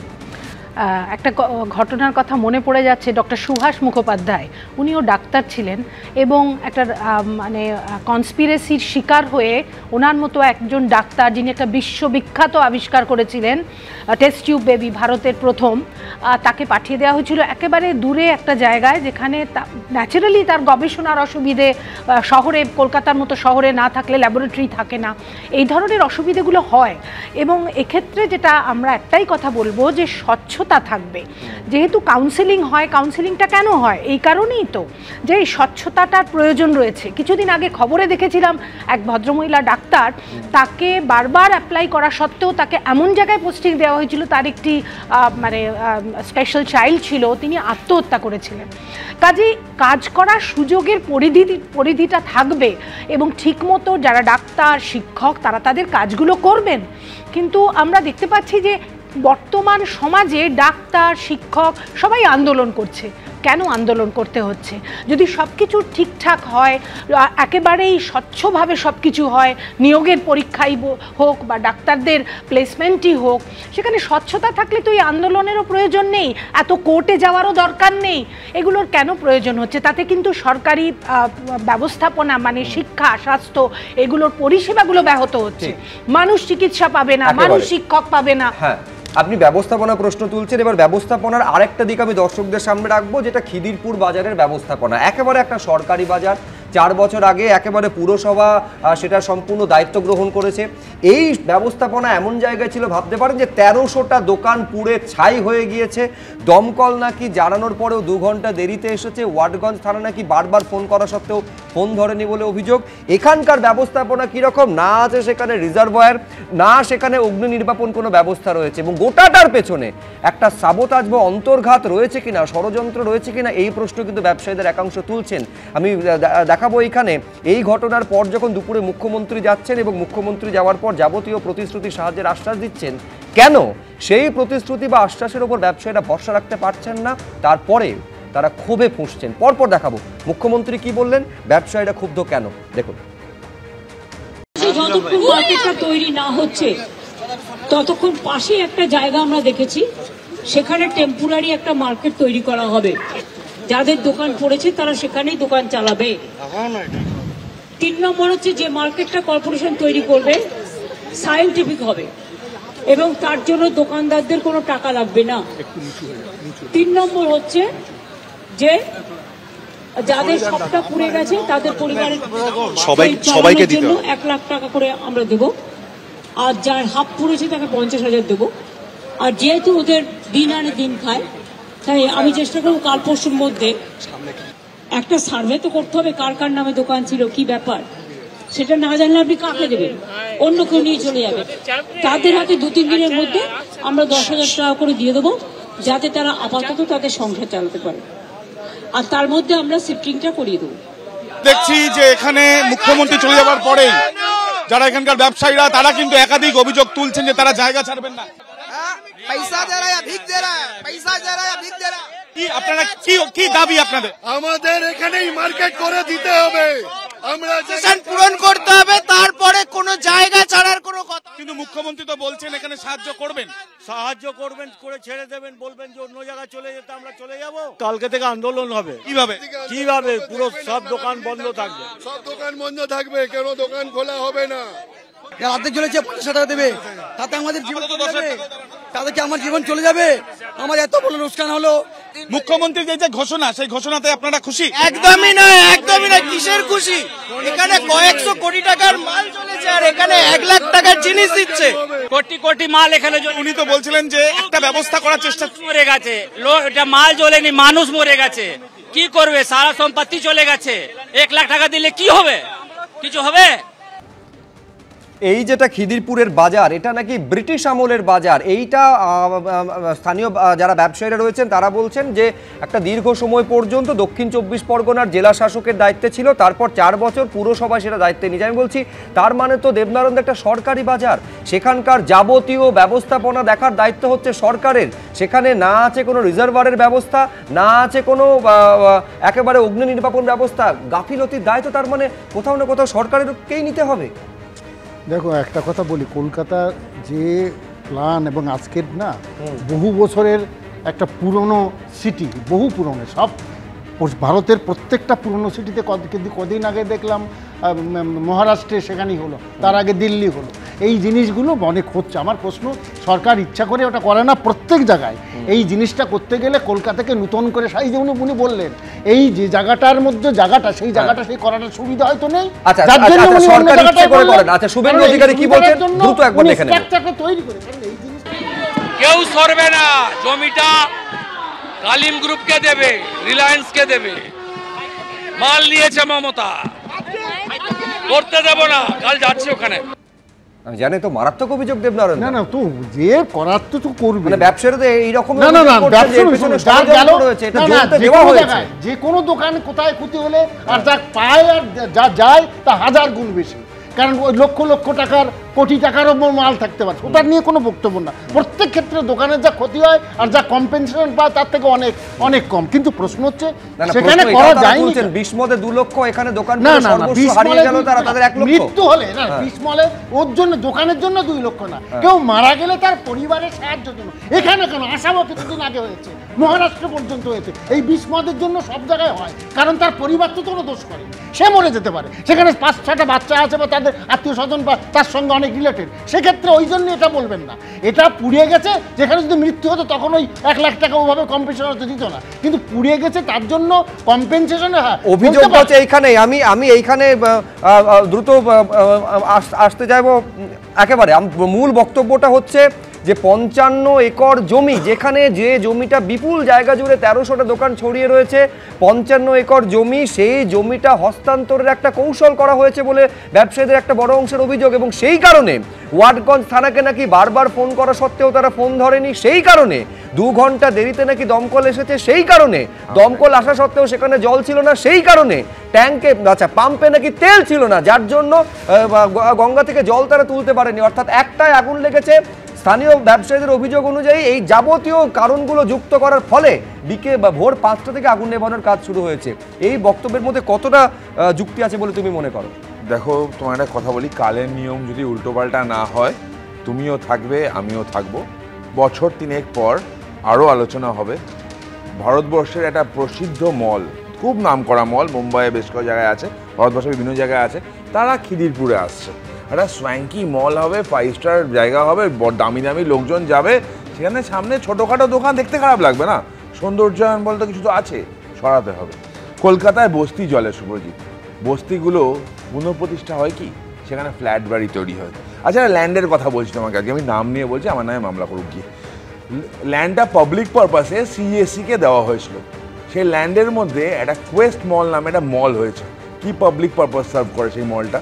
একটা ঘটনার কথা মনে পড়ে যাচ্ছে, ডক্টর সুভাষ মুখোপাধ্যায়, উনিও ডাক্তার ছিলেন এবং একটা কনস্পিরেসির শিকার হয়ে ওনার মতো একজন ডাক্তার, যিনি একটা বিশ্ববিখ্যাত আবিষ্কার করেছিলেন টেস্ট টিউব বেবি, ভারতের প্রথম, তাকে পাঠিয়ে দেওয়া হয়েছিল একেবারে দূরে একটা জায়গায়, যেখানে ন্যাচারালি তার গবেষণার অসুবিধে, শহরে কলকাতার মতো শহরে না থাকলে ল্যাবরেটরি থাকে না, এই ধরনের অসুবিধেগুলো হয়। এবং এক্ষেত্রে যেটা আমরা একটাই কথা বলবো যে স্বচ্ছতা থাকবে। যেহেতু কাউন্সেলিং হয়, কাউন্সেলিংটা কেন হয়? এই কারণেই তো যে এই স্বচ্ছতাটার প্রয়োজন রয়েছে। কিছুদিন আগে খবরে দেখেছিলাম এক ভদ্রমহিলা ডাক্তার, তাকে বারবার অ্যাপ্লাই করা সত্ত্বেও তাকে এমন জায়গায় পোস্টিং দেওয়া হয়েছিল, তার একটি স্পেশাল চাইল্ড ছিল, তিনি আত্মহত্যা করেছিলেন। কাজেই কাজ করার সুযোগের পরিধিটা থাকবে এবং ঠিকমতো যারা ডাক্তার, শিক্ষক, তারা তাদের কাজগুলো করবেন। কিন্তু আমরা দেখতে পাচ্ছি যে বর্তমান সমাজে ডাক্তার, শিক্ষক সবাই আন্দোলন করছে, কেন আন্দোলন করতে হচ্ছে? যদি সব কিছু ঠিকঠাক হয়, একেবারেই স্বচ্ছভাবে সব কিছু হয়, নিয়োগের পরীক্ষাই হোক বা ডাক্তারদের প্লেসমেন্টই হোক, সেখানে স্বচ্ছতা থাকলে তো এই আন্দোলনেরও প্রয়োজন নেই, এত কোর্টে যাওয়ারও দরকার নেই। এগুলোর কেন প্রয়োজন হচ্ছে? তাতে কিন্তু সরকারি ব্যবস্থাপনা মানে শিক্ষা, স্বাস্থ্য, এগুলোর পরিষেবাগুলো ব্যাহত হচ্ছে। মানুষ চিকিৎসা পাবে না, মানুষ শিক্ষক পাবে না। হ্যাঁ, আপনি ব্যবস্থাপনা প্রশ্ন তুলছেন, এবার ব্যবস্থাপনার আরেকটা দিক আমি দর্শকদের সামনে রাখবো, যেটা খিদিরপুর বাজারের ব্যবস্থাপনা। একেবারে একটা সরকারি বাজার, 4 বছর আগে একেবারে পুরসভা সেটা সম্পূর্ণ দায়িত্ব গ্রহণ করেছে। এই ব্যবস্থাপনা এমন জায়গায় ছিল, ভাবতে পারেন যে 1300টা দোকান পুড়ে ছাই হয়ে গিয়েছে। দমকল নাকি জানানোর পরেও 2 ঘন্টা দেরিতে এসেছে। ওয়ার্ডগঞ্জ থানা নাকি বারবার ফোন করা সত্ত্বেও ফোন ধরেনি বলে অভিযোগ। এখানকার ব্যবস্থাপনা কীরকম? না আছে সেখানে রিজার্ভয়ার, না সেখানে অগ্নি নির্বাপন কোনো ব্যবস্থা রয়েছে, এবং গোটাটার পেছনে একটা সাবোতাজ বা অন্তর্ঘাত রয়েছে কিনা, ষড়যন্ত্র রয়েছে কিনা, এই প্রশ্ন কিন্তু ব্যবসায়ীদের একাংশ তুলছেন। আমি দেখাবো এইখানে এই ঘটনার পর যখন দুপুরে মুখ্যমন্ত্রী যাচ্ছেন এবং মুখ্যমন্ত্রী যাওয়ার পর যাবতীয় প্রতিশ্রুতি সাহায্যের আশ্বাস দিচ্ছেন, কেন সেই প্রতিশ্রুতি বা আশ্বাসের উপর ব্যবসায়ীরা ভরসা রাখতে পারছেন না, তারপরে তারা ক্ষোভে ফুঁসছেন। পরপর দেখাবো মুখ্যমন্ত্রী কি বললেন, ব্যবসায়ীরা ক্ষুব্ধ কেন, দেখুন। যতক্ষণ মার্কেটটা তৈরি না হচ্ছে ততক্ষণ পাশে একটা জায়গা আমরা দেখেছি, সেখানে টেম্পোরারি একটা মার্কেট তৈরি করা হবে। যাদের দোকান পড়েছে তারা সেখানেই দোকান চালাবে। 3 নম্বর হচ্ছে যে মার্কেটটা কর্পোরেশন তৈরি করবে সায়েন্টিফিক হবে এবং তার জন্য দোকানদারদের কোনো টাকা লাগবে না। 3 নম্বর হচ্ছে যে যাদের সবটা পুড়ে গেছে তাদের পরিবারের সবাইকে জন্য 1 লাখ টাকা করে আমরা দেব, আর যার হাফ পুড়েছে তাকে 50,000 দেবো। আর যেহেতু ওদের দিন আনে দিন খায়, তাই আমি চেষ্টা করবো কাল পরশুর মধ্যে একটা সার্ভে তো করতে হবে, কার কার নামে দোকান ছিল, কি ব্যাপার, সেটা না জানলে আপনি কাকে দেবেন? অন্য কেউ নিয়ে চলে যাবে। তাদের হাতে 2-3 দিনের মধ্যে আমরা 10,000 টাকা করে দিয়ে দেবো, যাতে তারা আপাতত তাদের সংসার চালাতে পারে, আর তার মধ্যে আমরা শিফটিংটা করিয়ে দেবো। দেখছি যে এখানে মুখ্যমন্ত্রী চলে যাওয়ার পরেই যারা এখানকার ব্যবসায়ীরা তারা কিন্তু একাধিক অভিযোগ তুলছেন যে তারা জায়গা ছাড়বেন না। पैसा दे रहा है, ভিক দে रहा है, पैसा दे रहा है, ভিক दे रहा है। কি আপনারা কি দাবি আপনাদের? আমাদের এখানেই মার্কেট করে দিতে হবে, আমরা সেশন পূরণ করতে হবে, তারপরে কোনো জায়গা ছাড়ার কোনো কথা। কিন্তু মুখ্যমন্ত্রী তো বলছেন এখানে সাহায্য করবেন করে ছেড়ে দেবেন, বলবেন যে অন্য জায়গায় চলে যেতে, আমরা চলে যাব। কালকে থেকে আন্দোলন হবে। কিভাবে পুরো সব দোকান বন্ধ থাকবে, সব দোকান বন্ধ থাকবে, কেন দোকান খোলা হবে না? অর্ধেক চলেছে 50 টাকা দেবে, তাতে আমাদের জীবন চলে যাবে, তাতে কি আমার জীবন চলে যাবে? আমার এত বড় লোকসান হলো। মুখ্যমন্ত্রীর যে ঘোষণা, সেই ঘোষণাতে আপনারা খুশি? একদমই নয়, একদমই নয়। কিসের খুশি? এখানে কয়েকশো কোটি টাকার মাল চলেছে, আর এখানে 1 লাখ টাকার জিনিস দিচ্ছে। কোটি কোটি মাল এখানে। উনি তো বলছিলেন যে একটা ব্যবস্থা করার চেষ্টা। মরে গেছে, এটা মাল জ্বলেনি, মানুষ মরে গেছে। কি করবে? সারা সম্পত্তি চলে গেছে। 1 লাখ টাকা দিলে কি হবে? কিছু হবে? এই যেটা খিদিরপুরের বাজার, এটা নাকি ব্রিটিশ আমলের বাজার। এইটা স্থানীয় যারা ব্যবসায়ীরা রয়েছেন তারা বলছেন যে একটা দীর্ঘ সময় পর্যন্ত দক্ষিণ 24 পরগনার জেলা শাসকের দায়িত্বে ছিল, তারপর 4 বছর পুরসভা সেটা দায়িত্বে নিয়েছে। আমি বলছি তার মানে তো দেবনারায়ণ একটা সরকারি বাজার, সেখানকার যাবতীয় ব্যবস্থাপনা দেখার দায়িত্ব হচ্ছে সরকারের। সেখানে না আছে কোনো রিজার্ভারের ব্যবস্থা, না আছে কোনো একেবারে অগ্নি নির্বাপন ব্যবস্থা। গাফিলতির দায় তো তার মানে কোথাও না কোথাও সরকারেরকেই নিতে হবে। দেখো একটা কথা বলি, কলকাতা যে প্ল্যান এবং আজকের না বহু বছরের একটা পুরনো সিটি, বহু পুরনো, সব ভারতের প্রত্যেকটা পুরনো সিটিতে কদিন আগে দেখলাম মহারাষ্ট্রে সেখানেই হলো, তার আগে দিল্লি হলো। এই জিনিসগুলো অনেক হচ্ছে। আমার প্রশ্ন, সরকার ইচ্ছা করে ওটা করে না প্রত্যেক জায়গায়। এই জিনিসটা করতে গেলে কলকাতাকে নতুন করে সাই, যেমন উনি বললেন এই যে জায়গাটার মধ্যে জায়গাটা, সেই জায়গাটা সেই করাটার সুবিধা হয়তো নেই। কেউ সরবে না, জমিটা কালিম গ্রুপকে দেবে, রিলায়েন্সকে দেবে। মাল নিয়েছে মমতা, করতে দেব না। কাল যাচ্ছি ওখানে। আমি জানি তো মারাত্মক অভিযোগ দেবনারায়ণ। না তো যে করার তো করবে, মানে ব্যবসায়ীরা এই রকম যে কোনো দোকান কোথায় ক্ষতি হলে আর যা পায় আর যা যায় তা 1000 গুণ বেশি। কারণ ওই লক্ষ লক্ষ টাকার কোটি টাকারও মাল থাকতে পারে, ওটার নিয়ে কোনো বক্তব্য না। প্রত্যেক ক্ষেত্রে দোকানের যা ক্ষতি হয় আর যা কম্পেনসেশন পায় তার থেকে অনেক অনেক কম। কিন্তু প্রশ্ন হচ্ছে সেখানে করা যায়নি। বিস্মদে 2 লক্ষ, এখানে দোকান না হারিয়ে গেল, তাদের 1 লক্ষ। মৃত্যু হলে না বিস্মলে ওর জন্য, দোকানের জন্য 2 লক্ষ না, কেউ মারা গেলে তার পরিবারের সাহায্যের জন্য। এখানে কেন, আসামও কিছুদিন আগে হয়েছে, মহারাষ্ট্র পর্যন্ত হয়েছে। এই বিস্মদের জন্য সব জায়গায় হয়, কারণ তার পরিবার তো কোনো দোষ করে, সে মরে যেতে পারে। সেখানে 5-6টা বাচ্চা আছে বা তাদের আত্মীয় স্বজন বা তার সঙ্গে অনেক রিলেটেড, সেক্ষেত্রে ওই জন্য এটা বলবেন না। এটা পুড়িয়ে গেছে, যেখানে যদি মৃত্যু হতো তখন ওই 1 লাখ টাকা ওভাবে কম্পেনসেশন দিত না, কিন্তু পুড়িয়ে গেছে তার জন্য কম্পেনসেশন। অভিযোগ হচ্ছে এইখানে, আমি এইখানে দ্রুত আসতে চাইবো একেবারে। মূল বক্তব্যটা হচ্ছে যে 55 একর জমি, যেখানে যে জমিটা বিপুল জায়গা জুড়ে 1300টা দোকান ছড়িয়ে রয়েছে, 55 একর জমি, সেই জমিটা হস্তান্তরের একটা কৌশল করা হয়েছে বলে ব্যবসায়ীদের একটা বড় অংশের অভিযোগ। এবং সেই কারণে ওয়াটগঞ্জ থানাকে নাকি বারবার ফোন করা সত্ত্বেও তারা ফোন ধরেনি, সেই কারণে 2 ঘন্টা দেরিতে নাকি দমকল এসেছে, সেই কারণে দমকল আসা সত্ত্বেও সেখানে জল ছিল না, সেই কারণে ট্যাঙ্কে পাম্পে নাকি তেল ছিল না, যার জন্য গঙ্গা থেকে জল তারা তুলতে পারেনি। অর্থাৎ একটাই আগুন লেগেছে। স্থানীয় ব্যবসায়ীদের অভিযোগ অনুযায়ী এই যাবতীয় কারণগুলো যুক্ত করার ফলে ভোর 5টা থেকে আগুন নেভানোর কাজ শুরু হয়েছে। এই বক্তব্যের মধ্যে কতটা যুক্তি আছে বলে তুমি মনে করো? দেখো, তোমার একটা কথা বলি, কালের নিয়ম যদি উল্টোপাল্টা না হয়, তুমিও থাকবে, আমিও থাকবো, বছর 3 পর আরও আলোচনা হবে। ভারতবর্ষের একটা প্রসিদ্ধ মল, খুব নাম করা মল, মুম্বাইয়ে বেশ কয়েক জায়গায় আছে, ভারতবর্ষের বিভিন্ন জায়গায় আছে, তারা খিদিরপুরে আসছে। একটা সোয়াঙ্কি মল হবে, 5 স্টার জায়গা হবে, দামি দামি লোকজন যাবে, সেখানে সামনে ছোটোখাটো দোকান দেখতে খারাপ লাগবে না? সৌন্দর্যায়ন বলতে কিছু তো আছে, সরাতে হবে। কলকাতায় বস্তি জলে, শুভজিৎ, বস্তিগুলো পুনঃপ্রতিষ্ঠা হয় কি, সেখানে ফ্ল্যাট বাড়ি তৈরি হয়। আচ্ছা, ল্যান্ডের কথা বলছি তোমাকে আজকে, আমি নাম নিয়ে বলছি, আমার নামে মামলা করুক গিয়ে। ল্যান্ডটা পাবলিক পারপাসে সিএসসিকে দেওয়া হয়েছিল। সেই ল্যান্ডের মধ্যে একটা কোয়েস্ট মল নামে একটা মল হয়েছে। কি পাবলিক পারপাস সার্ভ করে সেই মলটা?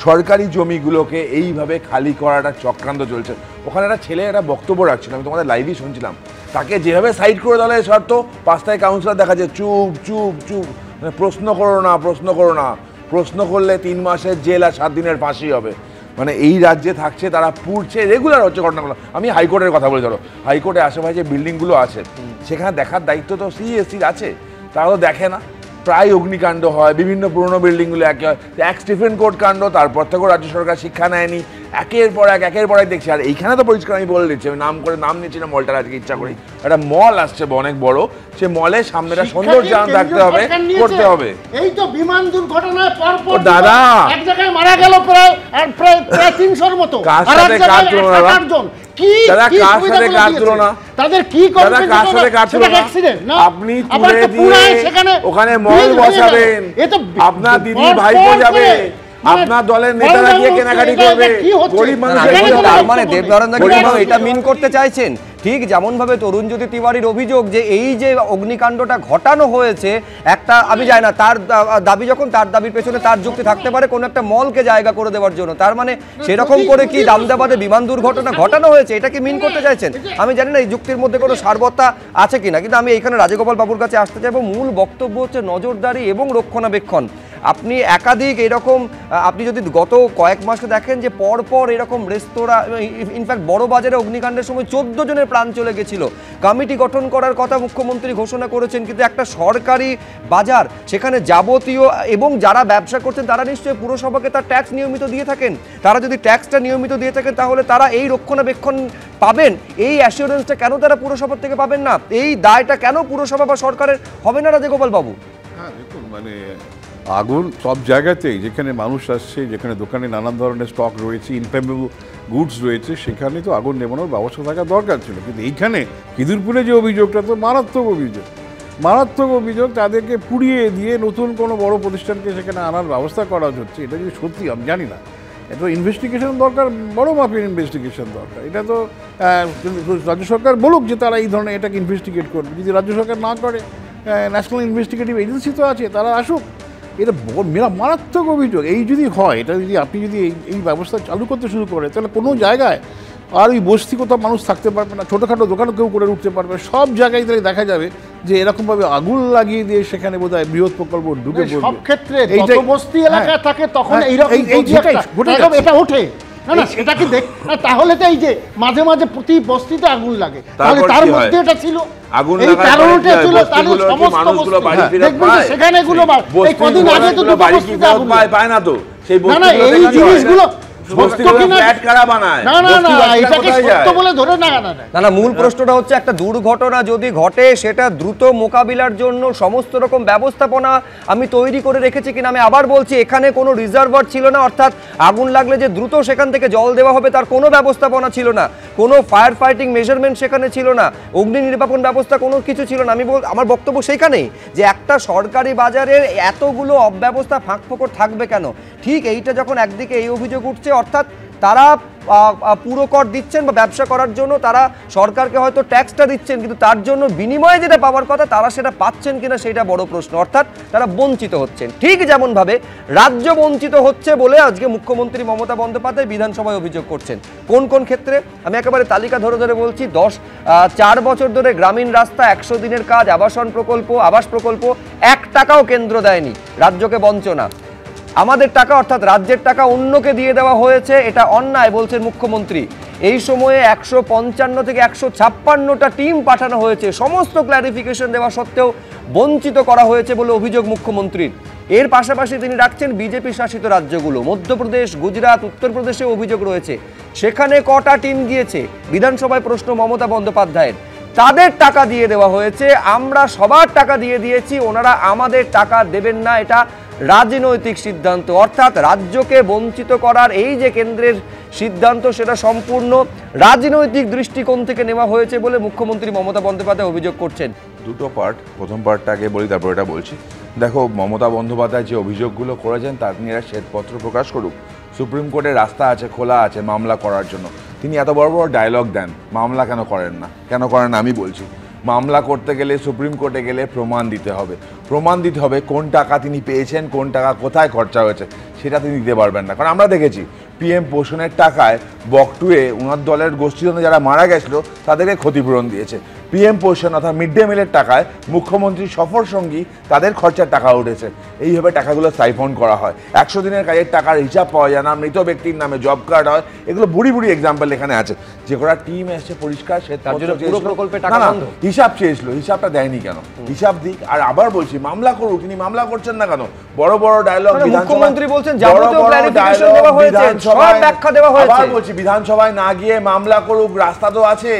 সরকারি জমিগুলোকে এইভাবে খালি করাটা চক্রান্ত চলছে। ওখানে একটা ছেলে একটা বক্তব্য রাখছিল, আমি তোমাদের লাইভই শুনছিলাম, তাকে যেভাবে সাইড করে দেওয়া হয় শর্ত, 5টায় কাউন্সিলর দেখা যায় চুপ চুপ চুপ, মানে প্রশ্ন করো না, প্রশ্ন করো না, প্রশ্ন করলে 3 মাসের জেল আর 7 দিনের ফাঁসি হবে। মানে এই রাজ্যে থাকছে, তারা পুড়ছে, রেগুলার হচ্ছে ঘটনাগুলো। আমি হাইকোর্টের কথা বলে, ধরো হাইকোর্টের আশেপাশে যে বিল্ডিংগুলো আছে সেখানে দেখার দায়িত্ব তো সিএসসির আছে, তারা তো দেখে না। প্রায় অগ্নিকাণ্ড হয়, বিভিন্ন পুরনো বিল্ডিংগুলো একে হয়, এক স্টিফেন কোর্ট কাণ্ড, তারপর থেকেও রাজ্য সরকার শিক্ষা নেয়নি, একের পর এক দেখছি। আর এইখানে তো পরিষ্কার আমি বলে দিচ্ছি, আমি নাম নিচ্ছি না মলটার, আজকে ইচ্ছা করি একটা মল আসছে অনেক বড়, সে মলের সামনেটা সৌন্দর্যায়ন থাকতে হবে, করতে হবে। এই তো বিমান দুর্ঘটনায় পর দাদা এক জায়গায় মারা গেল প্রায় 300-র মতো, কার সাথে কার তুলনা, তাদের কি আপনি তুলে দিয়ে ওখানে মল বসাবেন, আপনার দিদি ভাইপো যাবে, আপনার দলের নেতারা গিয়ে কেনাকাটি করবে, গরিব মানুষের। তার মানে দেবনারায়ণ এটা মিন করতে চাইছেন ঠিক যেমনভাবে তরুণজ্যোতি তিওয়ারির অভিযোগ যে এই যে অগ্নিকাণ্ডটা ঘটানো হয়েছে, একটা আমি জানি না তার দাবি, যখন তার দাবির পেছনে তার যুক্তি থাকতে পারে কোনো একটা মলকে জায়গা করে দেওয়ার জন্য, তার মানে সেরকম করে কি দামদাবাদে বিমান দুর্ঘটনা ঘটানো হয়েছে, এটা কি মিন করতে চাইছেন? আমি জানি না এই যুক্তির মধ্যে কোনো সারবত্তা আছে কিনা, কিন্তু আমি এখানে রাজগোপাল বাবুর কাছে আসতে চাইবো। মূল বক্তব্য হচ্ছে নজরদারি এবং রক্ষণাবেক্ষণ। আপনি একাধিক এরকম, আপনি যদি গত কয়েক মাসে দেখেন যে পরপর এরকম রেস্তোরাঁ, ইনফ্যাক্ট বড় বাজারে অগ্নিকাণ্ডের সময় 14 জনের প্রাণ চলে গেছিল। কমিটি গঠন করার কথা মুখ্যমন্ত্রী ঘোষণা করেছেন, কিন্তু একটা সরকারি বাজার, সেখানে যাবতীয় এবং যারা ব্যবসা করছেন তারা নিশ্চয়ই পুরসভাকে তার ট্যাক্স নিয়মিত দিয়ে থাকেন। তারা যদি ট্যাক্সটা নিয়মিত দিয়ে থাকেন তাহলে তারা এই রক্ষণাবেক্ষণ পাবেন, এই অ্যাসিওরেন্সটা কেন তারা পুরসভার থেকে পাবেন না? এই দায়টা কেন পুরসভা বা সরকারের হবে না, রাজগোপাল বাবু? হ্যাঁ, দেখুন, মানে আগুন সব জায়গাতেই, যেখানে মানুষ আসছে, যেখানে দোকানে নানান ধরনের স্টক রয়েছে, ইনফ্লেমেবল গুডস রয়েছে, সেখানে তো আগুন নেভানোর ব্যবস্থা থাকা দরকার ছিল। কিন্তু এইখানে খিদিরপুরে যে অভিযোগটা, তো মারাত্মক অভিযোগ, তাদেরকে পুড়িয়ে দিয়ে নতুন কোনো বড় প্রতিষ্ঠানকে সেখানে আনার ব্যবস্থা করা হচ্ছে। এটা যদি সত্যি, আমি জানি না, এটা ইনভেস্টিগেশন দরকার, বড় মাপের ইনভেস্টিগেশন দরকার। এটা তো রাজ্য সরকার বলুক যে তারা এই ধরনের এটাকে ইনভেস্টিগেট করবে। যদি রাজ্য সরকার না করে, ন্যাশনাল ইনভেস্টিগেটিভ এজেন্সি তো আছে, তারা আসুক। এটা মারাত্মক অভিযোগ। এই যদি হয়, এটা যদি আপনি যদি এই ব্যবস্থা চালু করতে শুরু করে, তাহলে কোনো জায়গায় আর ওই বস্তি কোথাও মানুষ থাকতে পারবে না, ছোটোখাটো দোকানও কেউ করে উঠতে পারবে। সব জায়গায় তাহলে দেখা যাবে যে এরকমভাবে আগুন লাগিয়ে দিয়ে সেখানে বোধহয় বৃহৎ প্রকল্প ঢুকে পড়বে। সব ক্ষেত্রে বস্তি এলাকা থাকে তখন এইরকম এটা ওঠে। না না সেটা কি দেখ তাহলে তো এই যে মাঝে মাঝে প্রতি বস্তিতে আগুন লাগে, তাহলে তার মধ্যে এটা ছিল আগুন এই কারণটা ছিল, তাহলে সমস্ত মানুষগুলো বাড়ি ফিরে দেখবেন যে সেখানে এগুলো এই কদিন আগে তো দুটো বস্তিতে আগুন পায় না তো সেই না না এই জিনিসগুলো মূল প্রশ্নটা হচ্ছে একটা দুর্ঘটনা যদি ঘটে সেটা দ্রুত মোকাবিলার জন্য সমস্ত রকম ব্যবস্থাপনা আমি তৈরি করে রেখেছি কিনা। আমি আবার বলছি এখানে কোনো রিজার্ভার ছিল না, অর্থাৎ আগুন লাগলে যে দ্রুত সেখান থেকে জল দেওয়া হবে তার কোনো ব্যবস্থাপনা ছিল না, কোনো ফায়ার ফাইটিং মেজারমেন্ট সেখানে ছিল না, অগ্নি নির্বাপন ব্যবস্থা কোনো কিছু ছিল না। আমার বক্তব্য সেইখানেই যে একটা সরকারি বাজারের এতগুলো অব্যবস্থা ফাঁক ফোকর থাকবে কেন। ঠিক এইটা যখন একদিকে এই অভিযোগ উঠছে, অর্থাৎ তারা পুরো কর দিচ্ছেন বা ব্যবসা করার জন্য তারা সরকারকে হয়তো ট্যাক্সটা দিচ্ছেন, কিন্তু তার জন্য বিনিময়ে যেটা পাওয়ার কথা তারা সেটা পাচ্ছেন কিনা সেটা বড় প্রশ্ন, অর্থাৎ তারা বঞ্চিত হচ্ছেন। ঠিক যেমনভাবে রাজ্য বঞ্চিত হচ্ছে বলে আজকে মুখ্যমন্ত্রী মমতা বন্দ্যোপাধ্যায় বিধানসভায় অভিযোগ করছেন। কোন কোন ক্ষেত্রে আমি একেবারে তালিকা ধরে ধরে বলছি। 4 বছর ধরে গ্রামীণ রাস্তা, 100 দিনের কাজ, আবাস প্রকল্প 1 টাকাও কেন্দ্র দেয়নি, রাজ্যকে বঞ্চনা। আমাদের টাকা অর্থাৎ রাজ্যের টাকা অন্যকে দিয়ে দেওয়া হয়েছে, এটা অন্যায় বলছেন মুখ্যমন্ত্রী। এই সময়ে 155 থেকে 156টা টিম পাঠানো হয়েছে, সমস্ত ক্ল্যারিফিকেশন দেওয়া সত্ত্বেও বঞ্চিত করা হয়েছে বলে অভিযোগ মুখ্যমন্ত্রীর। এর পাশাপাশি তিনি রাখছেন বিজেপি শাসিত রাজ্যগুলো, মধ্যপ্রদেশ, গুজরাট, উত্তরপ্রদেশে অভিযোগ রয়েছে, সেখানে কটা টিম গিয়েছে। বিধানসভায় প্রশ্ন মমতা বন্দ্যোপাধ্যায়ের, তাদের টাকা দিয়ে দেওয়া হয়েছে, আমরা সবার টাকা দিয়ে দিয়েছি, ওনারা আমাদের টাকা দেবেন না, এটা রাজনৈতিক সিদ্ধান্ত। অর্থাৎ রাজ্যকে বঞ্চিত করার এই যে কেন্দ্রের সিদ্ধান্ত সেটা সম্পূর্ণ রাজনৈতিক দৃষ্টিকোণ থেকে নেওয়া হয়েছে বলে মুখ্যমন্ত্রী মমতা বন্দ্যোপাধ্যায় অভিযোগ করছেন। দুটো পার্ট, প্রথম পার্টটা আগে বলি তারপর এটা বলছি। দেখো, মমতা বন্দ্যোপাধ্যায় যে অভিযোগগুলো করেছেন তার নিয়ে এরা শ্বেতপত্র প্রকাশ করুক। সুপ্রিম কোর্টের রাস্তা আছে, খোলা আছে মামলা করার জন্য। তিনি এত বড় বড় ডায়লগ দেন, মামলা কেন করেন না আমি বলছি। মামলা করতে গেলে সুপ্রিম কোর্টে গেলে প্রমাণ দিতে হবে কোন টাকা তিনি পেয়েছেন, কোন টাকা কোথায় খরচা হয়েছে, সেটা তিনি দিতে পারবেন না। কারণ আমরা দেখেছি পিএম পোষণের টাকায় বকটুয়ে ওনার দলের গোষ্ঠীদ্বন্দ্বে যারা মারা গেছিল তাদেরকে ক্ষতিপূরণ দিয়েছে। পিএম পোষণ অর্থাৎ মিড ডে মিলের টাকায় মুখ্যমন্ত্রীর সফর সঙ্গী তাদের খরচার টাকা উঠেছে। এইভাবে টাকাগুলো সাইফন করা হয়। 100 দিনের কাজের টাকার হিসাব পাওয়া যায় না, মৃত ব্যক্তির নামে জব কার্ড হয়, এগুলো বুড়ি এক্সাম্পল এখানে আছে। যে কটা টিম এসে পরিষ্কার হিসাব চেয়েছিল, হিসাবটা দেয়নি কেন? হিসাব দিক। আর আবার বলছি মামলা করুক, তিনি মামলা করছেন না কেন? বড় বড় ডায়লগ মুখ্যমন্ত্রী বলছেন যাবতীয় ক্ল্যারিফিকেশন দেওয়া হয়েছে, সব ব্যাখ্যা দেওয়া হয়েছে। আবার বলছি বিধানসভায় না গিয়ে মামলা করুক, রাস্তা তো আছে,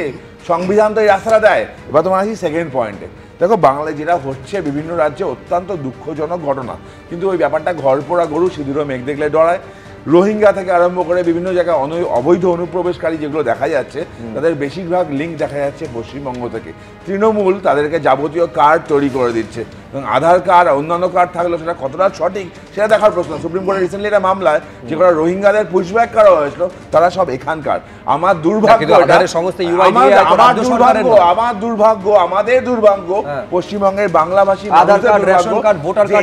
সংবিধান তো এই রাস্তাটা দেয়। এবার তোমার আসি সেকেন্ড পয়েন্টে। দেখো, বাংলায় যেটা হচ্ছে বিভিন্ন রাজ্যে অত্যন্ত দুঃখজনক ঘটনা, কিন্তু ওই ব্যাপারটা ঘর পোড়া গরু সিঁদুরও মেঘ দেখলে ডরায়। রোহিঙ্গা থেকে আরম্ভ করে বিভিন্ন জায়গায় অবৈধ অনুপ্রবেশকারী যেগুলো দেখা যাচ্ছে তাদের বেশিরভাগ লিঙ্ক দেখা যাচ্ছে পশ্চিমবঙ্গ থেকে। তৃণমূল তাদেরকে যাবতীয় কার্ড তৈরি করে দিচ্ছে এবং আধার কার্ড আর অন্যান্য কার্ড থাকলেও সেটা কতটা সঠিক সেটা দেখার প্রশ্ন। সুপ্রিম কোর্টে রিসেন্টলি একটা মামলায় যে কটা রোহিঙ্গাদের পুশব্যাক করা হয়েছিল তারা সব এখানকার। আমাদের দুর্ভাগ্য পশ্চিমবঙ্গের বাংলাভাষী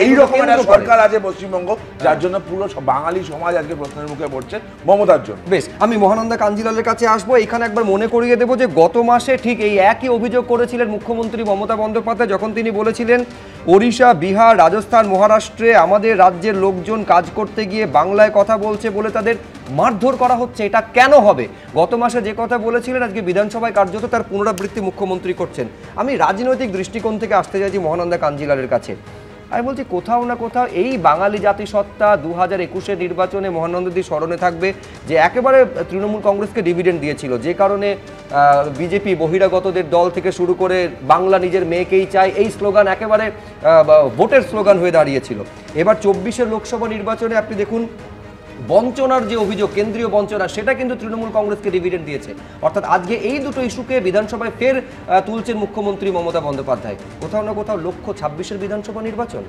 এই রকম একটা সরকার আছে পশ্চিমবঙ্গ, যার জন্য পুরো বাঙালি সমাজ আজকে প্রশ্নের মুখে পড়ছে মমতার জন্য। বেশ, আমি মহানন্দা কাঞ্জিলালের কাছে আসবো। এখানে একবার মনে করিয়ে দেবো যে গত মাসে ঠিক এই একই অভিযোগ করেছিলেন মুখ্যমন্ত্রী মমতা বন্দ্যোপাধ্যায়, যখন তিনি বলেছিলেন ওড়িশা, বিহার, রাজস্থান, মহারাষ্ট্রে আমাদের রাজ্যের লোকজন কাজ করতে গিয়ে বাংলায় কথা বলছে বলে তাদের মারধর করা হচ্ছে, এটা কেন হবে? গত মাসে যে কথা বলেছিলেন আজকে বিধানসভায় কার্যত তার পুনরাবৃত্তি মুখ্যমন্ত্রী করছেন। আমি রাজনৈতিক দৃষ্টিকোণ থেকে আসতে চাইছি মহানন্দা কাঞ্জিলালের কাছে। আমি বলছি কোথাও না কোথাও এই বাঙালি জাতিসত্তা 2021-এর নির্বাচনে মহানন্দদি স্মরণে থাকবে যে একেবারে তৃণমূল কংগ্রেসকে ডিভিডেন্ড দিয়েছিল, যে কারণে বিজেপি বহিরাগতদের দল থেকে শুরু করে বাংলা নিজের মেয়েকেই চায় এই স্লোগান একেবারে ভোটের স্লোগান হয়ে দাঁড়িয়েছিল। এবার 24-এর লোকসভা নির্বাচনে আপনি দেখুন বঞ্চনার যে অভিযোগ, কেন্দ্রীয় বঞ্চনা, সেটা কিন্তু তৃণমূল কংগ্রেসকে ডিভিডেন্ড দিয়েছে। অর্থাৎ আজকে এই দুটো ইস্যুকে বিধানসভায় ফের তুলছেন মুখ্যমন্ত্রী মমতা বন্দ্যোপাধ্যায়। কোথাও না কোথাও লক্ষ্য 26-এর বিধানসভা নির্বাচন।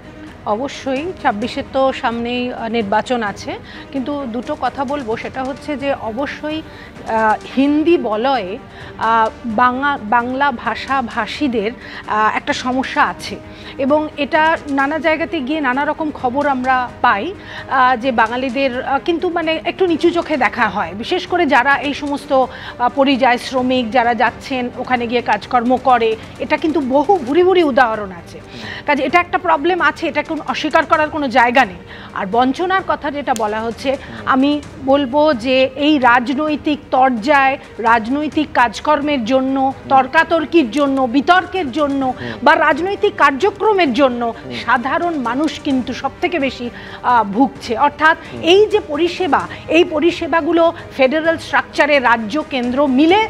অবশ্যই 26-এর তো সামনেই নির্বাচন আছে, কিন্তু দুটো কথা বলবো, সেটা হচ্ছে যে অবশ্যই হিন্দি বলয়ে বাংলা ভাষীদের একটা সমস্যা আছে এবং এটা নানা জায়গাতে গিয়ে নানা রকম খবর আমরা পাই যে বাঙালিদের কিন্তু মানে একটু নিচু চোখে দেখা হয়, বিশেষ করে যারা এই সমস্ত পরিযায়ী শ্রমিক যারা যাচ্ছেন ওখানে গিয়ে কাজকর্ম করে, এটা কিন্তু বহু ভুরি ভুরি উদাহরণ আছে। কাজে এটা একটা প্রবলেম আছে, এটা অস্বীকার করার কোনো জায়গা নেই। আর বঞ্চনার কথা যেটা বলা হচ্ছে, আমি বলবো যে এই রাজনৈতিক তরজায়, রাজনৈতিক কাজকর্মের জন্য, তর্কাতর্কির জন্য, বিতর্কের জন্য বা রাজনৈতিক কার্যক্রমের জন্য সাধারণ মানুষ কিন্তু সবথেকে বেশি ভুগছে। অর্থাৎ এই যে পরিষেবা, এই পরিষেবাগুলো ফেডারেল স্ট্রাকচারে রাজ্য কেন্দ্র মিলে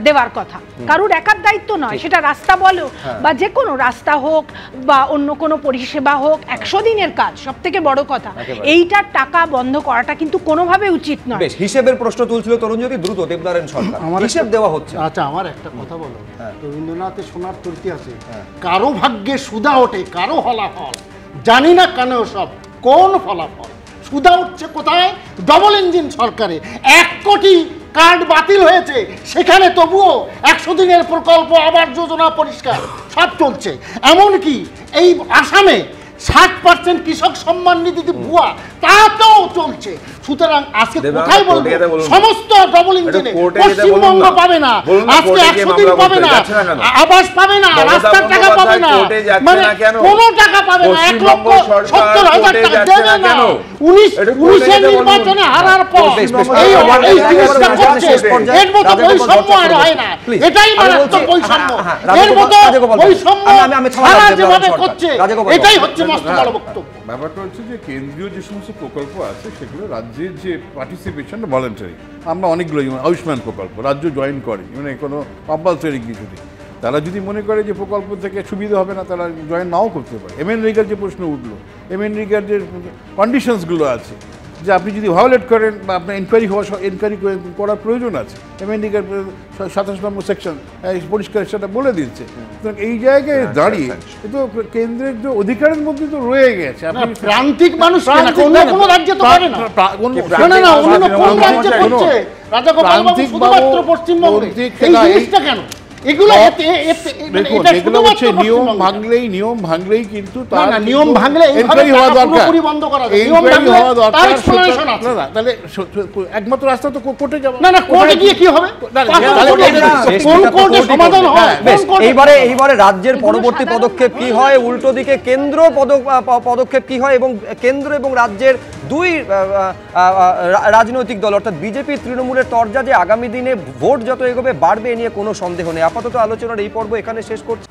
দেওয়ার কথা, কারুর একার দায়িত্ব নয়। সেটা রাস্তা বলো বা যে কোনো রাস্তা হোক বা অন্য কোনো পরিষেবা হোক, 100 দিনের কাজ সব থেকে বড় কথা। এইটার টাকা বন্ধ করাটা কিন্তু কোনোভাবে উচিত নয়। বেশ, হিসেবের প্রশ্ন তুলছিল তরুণজ্যোতি দ্রুত, দেবনারায়ণ সরকার হিসেব দেওয়া হচ্ছে। আচ্ছা, আমার একটা কথা বলো, রবীন্দ্রনাথের সোনার তর্তি আছে, কারো ভাগ্যে সুধা ওঠে, কারো হলাফল জানি না কেন সব কোন ফলাফল। সুধা উঠছে কোথায়? ডবল ইঞ্জিন সরকারে 1 কোটি কার্ড বাতিল হয়েছে, সেখানে তবুও 100 দিনের প্রকল্প, আবাস যোজনা, পরিষ্কার সব চলছে। এমনকি এই আসামে 60% কৃষক সম্মান নিধি ভুয়া, তাতেও চলছে। সুতরাং আজকে কোথায় বলবো সমস্ত ডবল ইঞ্জিনে পশ্চিমবঙ্গ পাবে না, আজকে 100 দিন পাবে না, আবাস পাবে না, রাস্তার টাকা পাবে না, মানে কোনো টাকা পাবে না। 1,70,000 টাকা দেবে না। 19 নির্বাচনে হারার পর এই জিনিসটা করছে, এর মতো বৈষম্য আর হয় না। এটাই মারাত্মক বৈষম্য। এর মতো বৈষম্য সারা যেভাবে করছে, এটাই হচ্ছে মস্ত বড় বক্তব্য। ব্যাপারটা হচ্ছে যে কেন্দ্রীয় যে সমস্ত প্রকল্প আছে সেগুলো রাজ্যের যে পার্টিসিপেশন ভলেন্টারি। আমরা অনেকগুলো, যেমন আয়ুষ্মান প্রকল্প রাজ্য জয়েন করে, মানে কোনো কম্পালসারি কিছু নেই। তারা যদি মনে করে যে প্রকল্প থেকে সুবিধা হবে না, তারা জয়েন নাও করতে পারে। MNREGAর যে প্রশ্ন উঠলো, MNREGAর যে কন্ডিশনসগুলো আছে, যে আপনি যদি ভায়োলেট করেন বা আপনার এনকোয়ারি করার প্রয়োজন আছে, MNREGAর 27 নম্বর সেকশন পরিষ্কার সেটা বলে দিচ্ছে। সুতরাং এই জায়গায় দাঁড়িয়ে তো কেন্দ্রের যে অধিকারের মধ্যে তো রয়ে গেছে। প্রান্তিক মানুষ কোনো রাজ্যে তো পারে না, অন্য কোন রাজ্যে করছে রাজাগোপাল বাবু শুধুমাত্র পশ্চিমবঙ্গে। এই জিনিসটা কেন? এগুলো হচ্ছে নিয়ম ভাঙলেই কিন্তু নিয়ম ভাঙলে এনকোয়ারি হওয়া দরকার, বন্ধ করা তাহলে একমাত্র রাস্তা তো কোর্টে যাবে। না, কোর্টে গিয়ে কি হবে? কোন কোর্টে সমাধান হয়? এইবারে রাজ্যের পরবর্তী পদক্ষেপ কি হয়, উল্টো দিকে কেন্দ্র পদক্ষেপ কি হয়, এবং কেন্দ্র এবং রাজ্যের দুই রাজনৈতিক দল অর্থাৎ বিজেপি, তৃণমূলের তরজা যে আগামী দিনে ভোট যত এগোবে বাড়বে, এ নিয়ে কোনো সন্দেহ নেই। আপাতত আলোচনার এই পর্ব এখানে শেষ করছি।